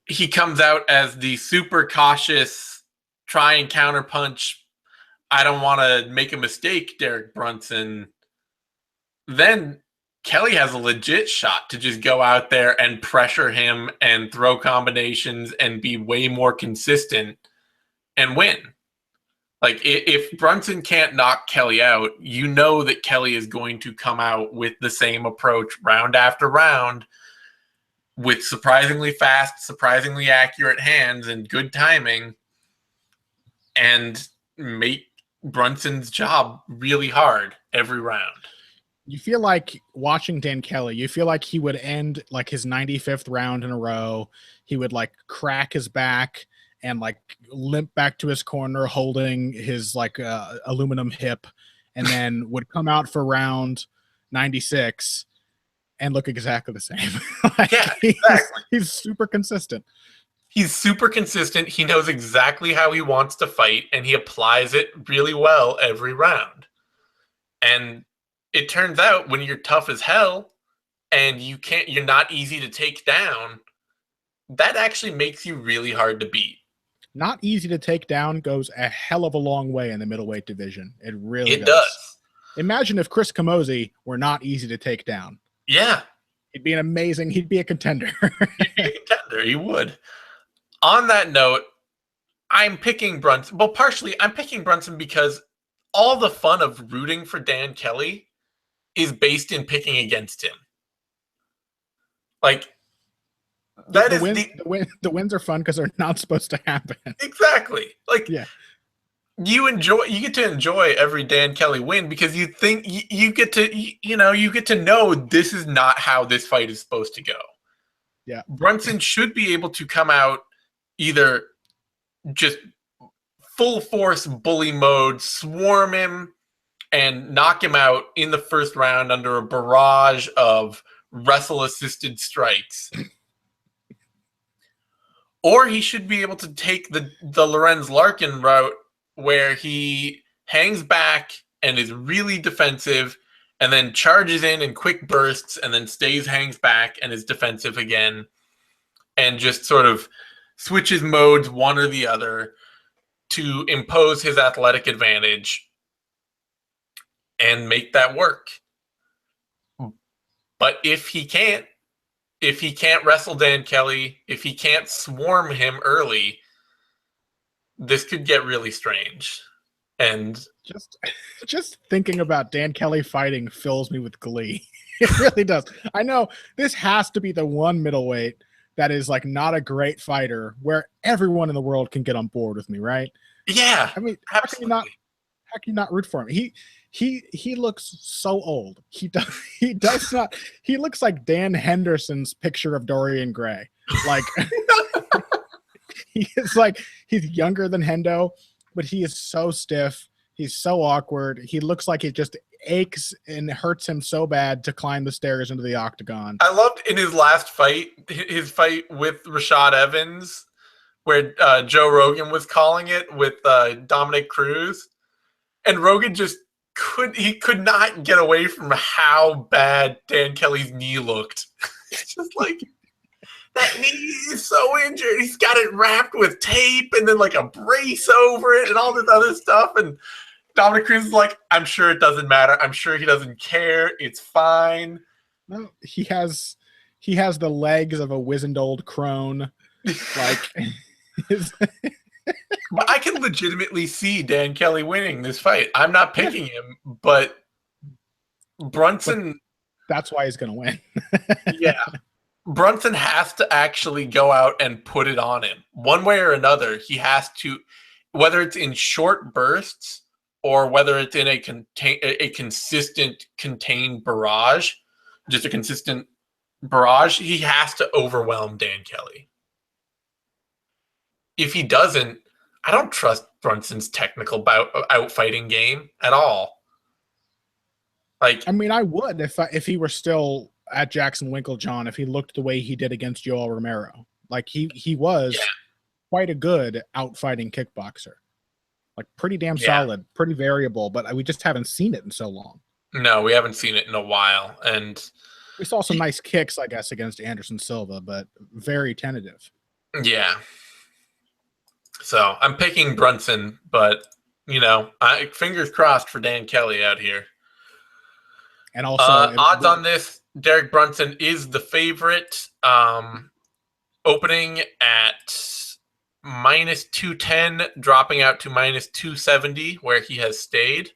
he comes out as the super cautious, try and counterpunch, I don't want to make a mistake, Derrick Brunson, then Kelly has a legit shot to just go out there and pressure him and throw combinations and be way more consistent and win. Like, if Brunson can't knock Kelly out, you know that Kelly is going to come out with the same approach round after round with surprisingly fast, surprisingly accurate hands and good timing and make Brunson's job really hard every round. You feel like watching Dan Kelly, you feel like he would end like his 95th round in a row. He would like crack his back and like limp back to his corner holding his like aluminum hip, and then would come out for round 96 and look exactly the same. Like, yeah, exactly. He's super consistent. He's super consistent. He knows exactly how he wants to fight, and he applies it really well every round. And it turns out when you're tough as hell and you're not easy to take down, that actually makes you really hard to beat. Not easy to take down goes a hell of a long way in the middleweight division. It really does. Imagine if Chris Camozzi were not easy to take down. Yeah. He'd be he'd be a contender. He'd be a contender. He would. On that note, I'm picking Brunson. Well, partially, I'm picking Brunson because all the fun of rooting for Dan Kelly is based in picking against him. Like, the wins are fun because they're not supposed to happen. Exactly. Like, yeah. You get to enjoy every Dan Kelly win because you think you get to know this is not how this fight is supposed to go. Yeah. Brunson should be able to come out either just full force bully mode, swarm him and knock him out in the first round under a barrage of wrestle assisted strikes. Or he should be able to take the Lorenz Larkin route where he hangs back and is really defensive and then charges in quick bursts and then hangs back and is defensive again and just sort of switches modes one or the other to impose his athletic advantage and make that work. But if he can't wrestle Dan Kelly, if he can't swarm him early, this could get really strange. And just thinking about Dan Kelly fighting fills me with glee. It really does. I know this has to be the one middleweight that is like not a great fighter where everyone in the world can get on board with me, right? Yeah. I mean, absolutely. how can you not root for him? He looks so old. He does not. He looks like Dan Henderson's picture of Dorian Gray. Like he's younger than Hendo, but he is so stiff. He's so awkward. He looks like he just aches and hurts him so bad to climb the stairs into the octagon. I loved in his last fight, his fight with Rashad Evans, where Joe Rogan was calling it with Dominic Cruz, and Rogan just could not get away from how bad Dan Kelly's knee looked. It's just like, that knee is so injured. He's got it wrapped with tape and then like a brace over it and all this other stuff. And Dominic Cruz is like, I'm sure it doesn't matter. I'm sure he doesn't care. It's fine. No, he has the legs of a wizened old crone. Like, but I can legitimately see Dan Kelly winning this fight. I'm not picking him, but Brunson. But that's why he's going to win. Yeah. Brunson has to actually go out and put it on him. One way or another, he has to, whether it's in short bursts or whether it's in a consistent contained barrage, just a consistent barrage, he has to overwhelm Dan Kelly. If he doesn't, I don't trust Brunson's technical outfighting game at all. Like, I mean, I would if he were still at Jackson Winklejohn, if he looked the way he did against Joel Romero. Like, he was quite a good outfighting kickboxer. Like, pretty damn solid, pretty variable, but we just haven't seen it in so long. No, we haven't seen it in a while. And we saw some nice kicks, I guess, against Anderson Silva, but very tentative. Yeah. So I'm picking Brunson, but, fingers crossed for Dan Kelly out here. And also, odds on this, Derek Brunson is the favorite, opening at minus 210, dropping out to minus 270, where he has stayed.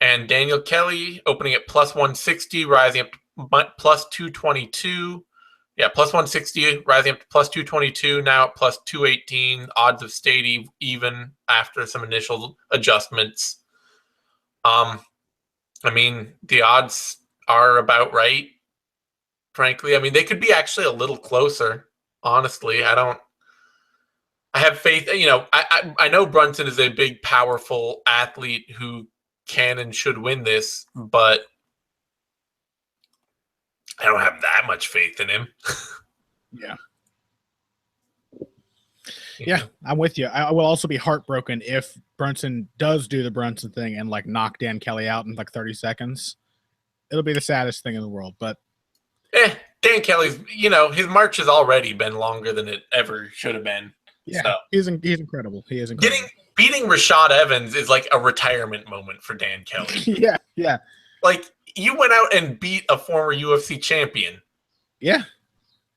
And Daniel Kelly opening at plus 160, rising up to plus 222. Yeah, plus 160, rising up to plus 222, now at plus 218. Odds have stayed even after some initial adjustments. I mean, the odds are about right, frankly. I mean, they could be actually a little closer, honestly. I have faith. I know Brunson is a big, powerful athlete who can and should win this, but I don't have that much faith in him. Yeah, I'm with you. I will also be heartbroken if Brunson does do the Brunson thing and like knock Dan Kelly out in like 30 seconds. It'll be the saddest thing in the world, but Dan Kelly's, his march has already been longer than it ever should have been. Yeah, so. he's incredible. He is incredible. Beating Rashad Evans is like a retirement moment for Dan Kelly. Yeah. Like, you went out and beat a former UFC champion. Yeah,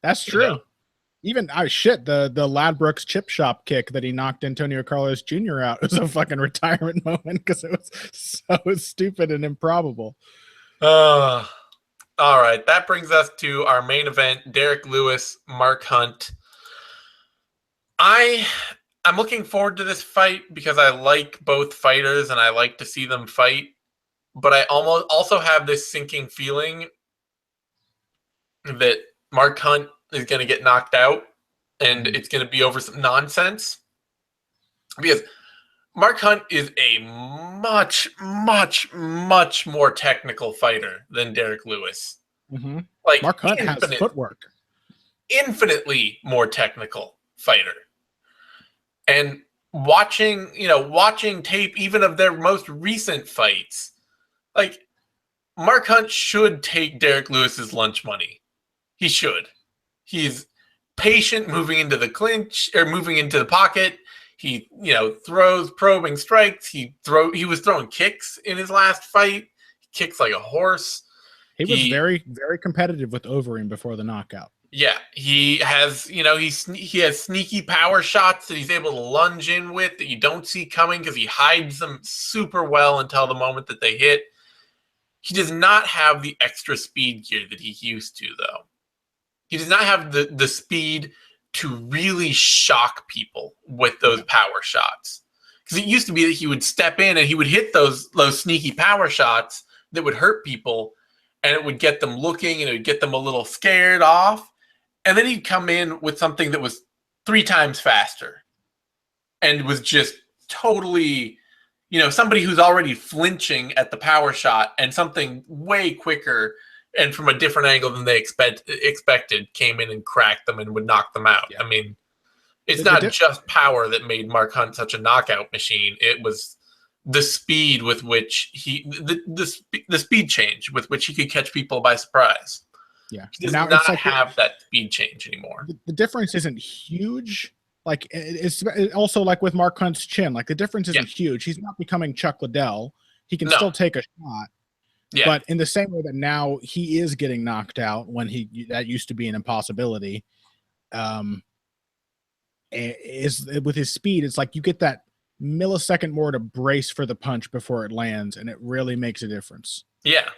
that's true. Even the Ladbrokes chip shop kick that he knocked Antonio Carlos Jr. out was a fucking retirement moment because it was so stupid and improbable. All right, that brings us to our main event: Derrick Lewis, Mark Hunt. I'm looking forward to this fight because I like both fighters and I like to see them fight. But I also have this sinking feeling that Mark Hunt is going to get knocked out and it's going to be over some nonsense. Because Mark Hunt is a much, much, much more technical fighter than Derrick Lewis. Mm-hmm. Like, Mark Hunt has footwork. Infinitely more technical fighter. And watching tape even of their most recent fights, like, Mark Hunt should take Derrick Lewis's lunch money. He should. He's patient moving into the clinch or moving into the pocket. He, throws probing strikes. He was throwing kicks in his last fight. He kicks like a horse. He was very, very competitive with Overeem before the knockout. Yeah, he has, he has sneaky power shots that he's able to lunge in with that you don't see coming because he hides them super well until the moment that they hit. He does not have the extra speed gear that he used to, though. He does not have the speed to really shock people with those power shots. Because it used to be that he would step in and he would hit those sneaky power shots that would hurt people, and it would get them looking and it would get them a little scared off. And then he'd come in with something that was 3 times faster and was just totally somebody who's already flinching at the power shot and something way quicker and from a different angle than they expected came in and cracked them and would knock them out. Yeah. I mean, it's not just power that made Mark Hunt such a knockout machine. It was the speed with which the speed change with which he could catch people by surprise. Yeah. He does not have that speed change anymore. The difference isn't huge. Like, it's also like with Mark Hunt's chin. Like, the difference isn't huge. He's not becoming Chuck Liddell. He can still take a shot. Yeah. But in the same way that now he is getting knocked out when that used to be an impossibility. Is with his speed, it's like you get that millisecond more to brace for the punch before it lands, and it really makes a difference. Yeah.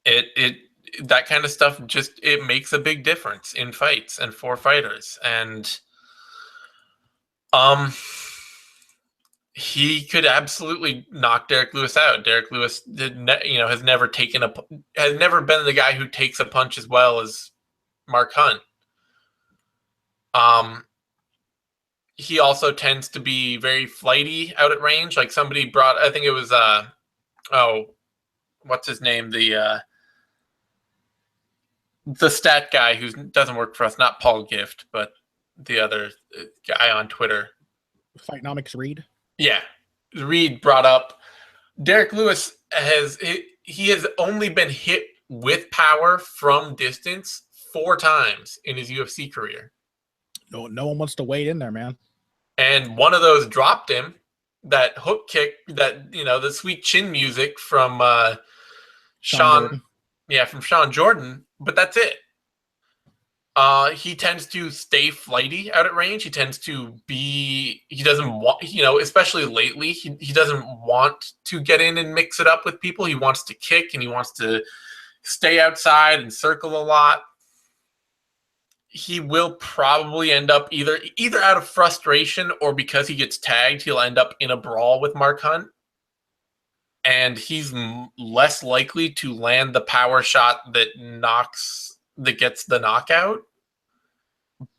That kind of stuff it makes a big difference in fights and for fighters. And he could absolutely knock Derrick Lewis out. Derrick Lewis has never been the guy who takes a punch as well as Mark Hunt. He also tends to be very flighty out at range. Like somebody brought, I think it was what's his name? The stat guy who doesn't work for us, not Paul Gift, but the other guy on Twitter. Fightnomics Reed. Yeah. Reed brought up Derrick Lewis has only been hit with power from distance 4 times in his UFC career. No one wants to wade in there, man. And one of those dropped him. That hook kick, the sweet chin music from Sean. Yeah, from Sean Jordan. But that's it. He tends to stay flighty out at range. He tends to he doesn't want, especially lately, he doesn't want to get in and mix it up with people. He wants to kick and he wants to stay outside and circle a lot. He will probably end up either out of frustration or because he gets tagged, he'll end up in a brawl with Mark Hunt. And he's less likely to land the power shot that gets the knockout.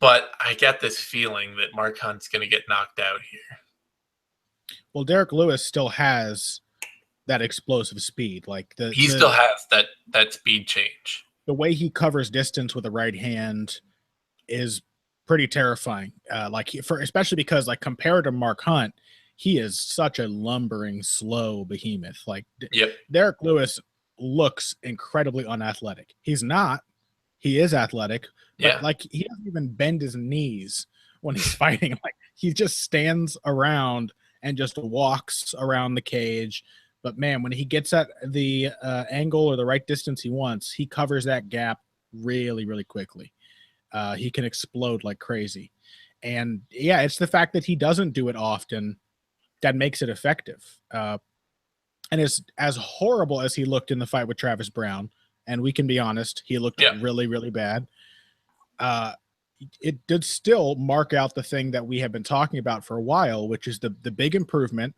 But I get this feeling that Mark Hunt's going to get knocked out here. Well, Derrick Lewis still has that explosive speed. He still has that speed change. The way he covers distance with the right hand is pretty terrifying. Especially because compared to Mark Hunt, he is such a lumbering, slow behemoth. Derrick Lewis looks incredibly unathletic. He's not. He is athletic, but he doesn't even bend his knees when he's fighting. He just stands around and just walks around the cage. But man, when he gets at the angle or the right distance he wants, he covers that gap really, really quickly. He can explode like crazy. And yeah, it's the fact that he doesn't do it often that makes it effective. And it's as horrible as he looked in the fight with Travis Brown. And we can be honest, he looked really, really bad. It did still mark out the thing that we have been talking about for a while, which is the big improvement.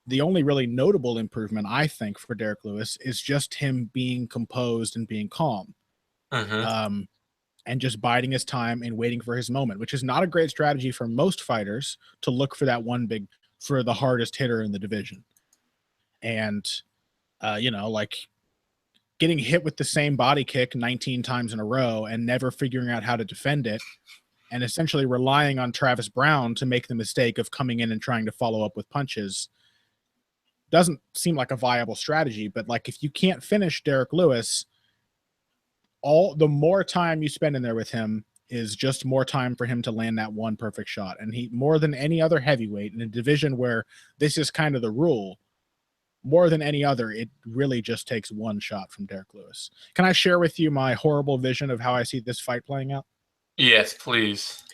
The only really notable improvement, I think, for Derrick Lewis is just him being composed and being calm. Mm-hmm. And just biding his time and waiting for his moment, which is not a great strategy for most fighters to look for that for the hardest hitter in the division. And, getting hit with the same body kick 19 times in a row and never figuring out how to defend it and essentially relying on Travis Brown to make the mistake of coming in and trying to follow up with punches doesn't seem like a viable strategy. But if you can't finish Derrick Lewis, the more time you spend in there with him is just more time for him to land that one perfect shot. And he, more than any other heavyweight in a division where this is kind of the rule, more than any other, it really just takes one shot from Derrick Lewis. Can I share with you my horrible vision of how I see this fight playing out? Yes, please.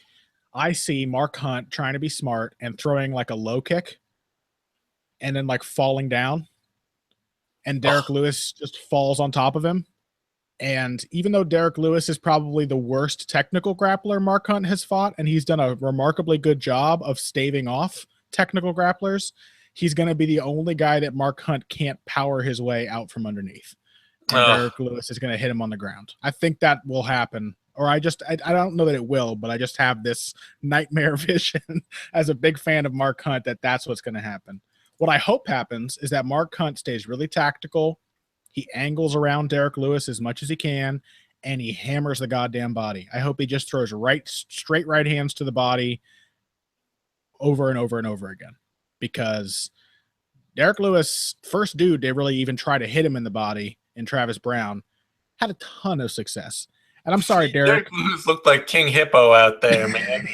I see Mark Hunt trying to be smart and throwing a low kick and then falling down. And Derrick Lewis just falls on top of him. And even though Derrick Lewis is probably the worst technical grappler Mark Hunt has fought, and he's done a remarkably good job of staving off technical grapplers, he's going to be the only guy that Mark Hunt can't power his way out from underneath. And Derrick Lewis is going to hit him on the ground. I think that will happen. Or I don't know that it will, but I just have this nightmare vision as a big fan of Mark Hunt that's what's going to happen. What I hope happens is that Mark Hunt stays really tactical. He angles around Derrick Lewis as much as he can, and he hammers the goddamn body. I hope he just throws straight right hands to the body over and over and over again, because Derrick Lewis, first dude they really even try to hit him in the body, in Travis Brown, had a ton of success. And I'm sorry, Derrick. Derrick Lewis looked like King Hippo out there, man.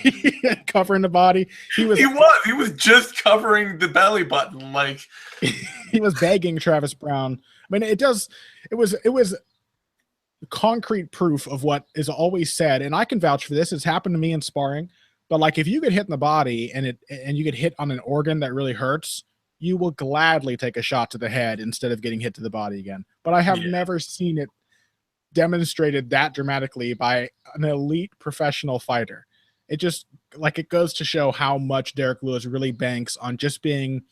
Covering the body. He was just covering the belly button. Like he was begging Travis Brown. I mean, it was concrete proof of what is always said. And I can vouch for this. It's happened to me in sparring. But like, if you get hit in the body and you get hit on an organ that really hurts, you will gladly take a shot to the head instead of getting hit to the body again. But I have never seen it demonstrated that dramatically by an elite professional fighter. It just, like, it goes to show how much Derrick Lewis really banks on just being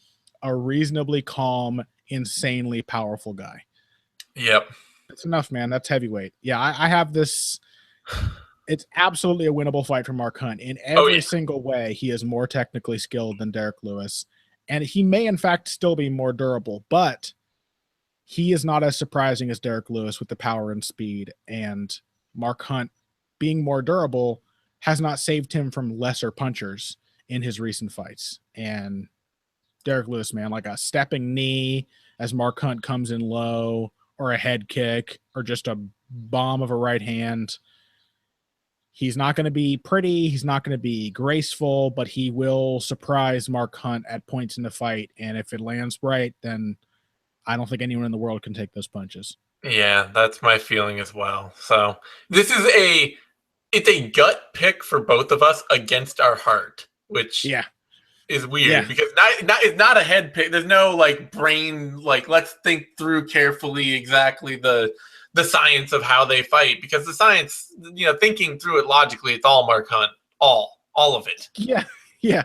a reasonably calm, insanely powerful guy. Yep. That's enough, man. That's heavyweight. Yeah, I have this. It's absolutely a winnable fight for Mark Hunt. In every single way, he is more technically skilled than Derrick Lewis. And he may, in fact, still be more durable, but he is not as surprising as Derrick Lewis with the power and speed. And Mark Hunt, being more durable, has not saved him from lesser punchers in his recent fights. And Derrick Lewis, man, like a stepping knee as Mark Hunt comes in low, or a head kick, or just a bomb of a right hand. He's not going to be pretty. He's not going to be graceful, but he will surprise Mark Hunt at points in the fight. And if it lands right, then I don't think anyone in the world can take those punches. Yeah, that's my feeling as well. So this is it's a gut pick for both of us against our heart, which is weird because it's not a head pick. There's no like brain, like, let's think through carefully exactly the science of how they fight, because the science, thinking through it logically, it's all Mark Hunt, all of it. Yeah.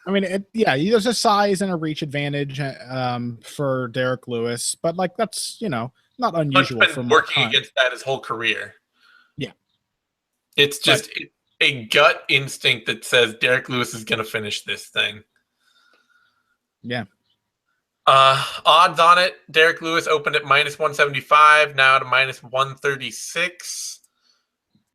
I mean, there's a size and a reach advantage for Derrick Lewis, but like that's not unusual for Mark working Hunt. Against that his whole career. Yeah, it's just a gut instinct that says Derrick Lewis is going to finish this thing. Yeah. Odds on it: Derrick Lewis opened at -175, now to -136.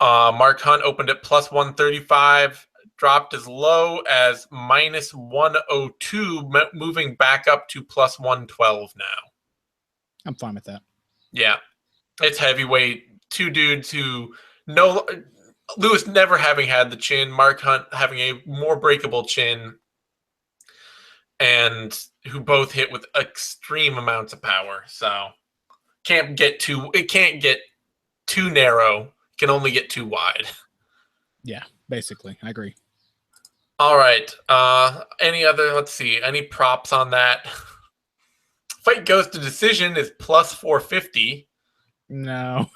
Mark Hunt opened at +135, dropped as low as -102, moving back up to +112 now. I'm fine with that. Yeah, it's heavyweight. Two dudes who Lewis never having had the chin, Mark Hunt having a more breakable chin, and who both hit with extreme amounts of power. So it can't get too narrow. It can only get too wide. Yeah, basically. I agree. All right. Any props on that? Fight goes to decision is +450. No.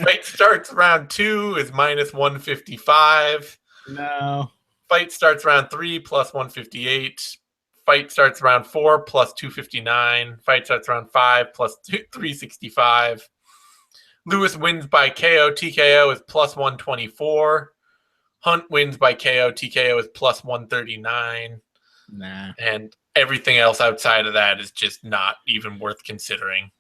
Fight starts round 2 is -155. No. Fight starts round 3 +158. Fight starts round 4 +259. Fight starts round 5 +365. Lewis wins by KO. TKO is +124. Hunt wins by KO. TKO is +139. Nah. And everything else outside of that is just not even worth considering.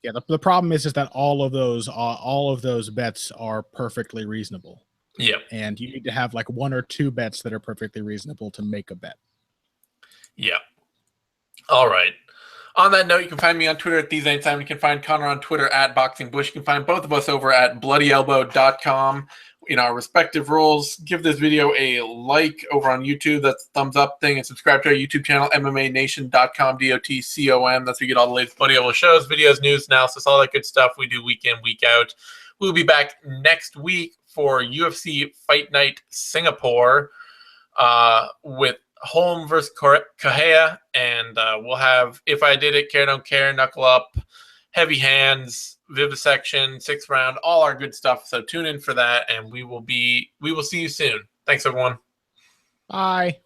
Yeah, the problem is that all of those bets are perfectly reasonable. Yep. And you need to have like one or two bets that are perfectly reasonable to make a bet. Yeah. All right. On that note, you can find me on Twitter at TheZaneTime. You can find Connor on Twitter at BoxingBush. You can find both of us over at BloodyElbow.com in our respective roles. Give this video a like over on YouTube. That's the thumbs up thing. And subscribe to our YouTube channel, MMANation.com, DOTCOM. That's where you get all the latest Bloody Elbow shows, videos, news, analysis, all that good stuff we do week in, week out. We'll be back next week for UFC Fight Night Singapore with Holm versus Correa, and we'll have If I Did It, Care Don't Care, Knuckle Up, Heavy Hands, Vivisection, 6th Round, all our good stuff. So tune in for that, and we will see you soon. Thanks, everyone. Bye.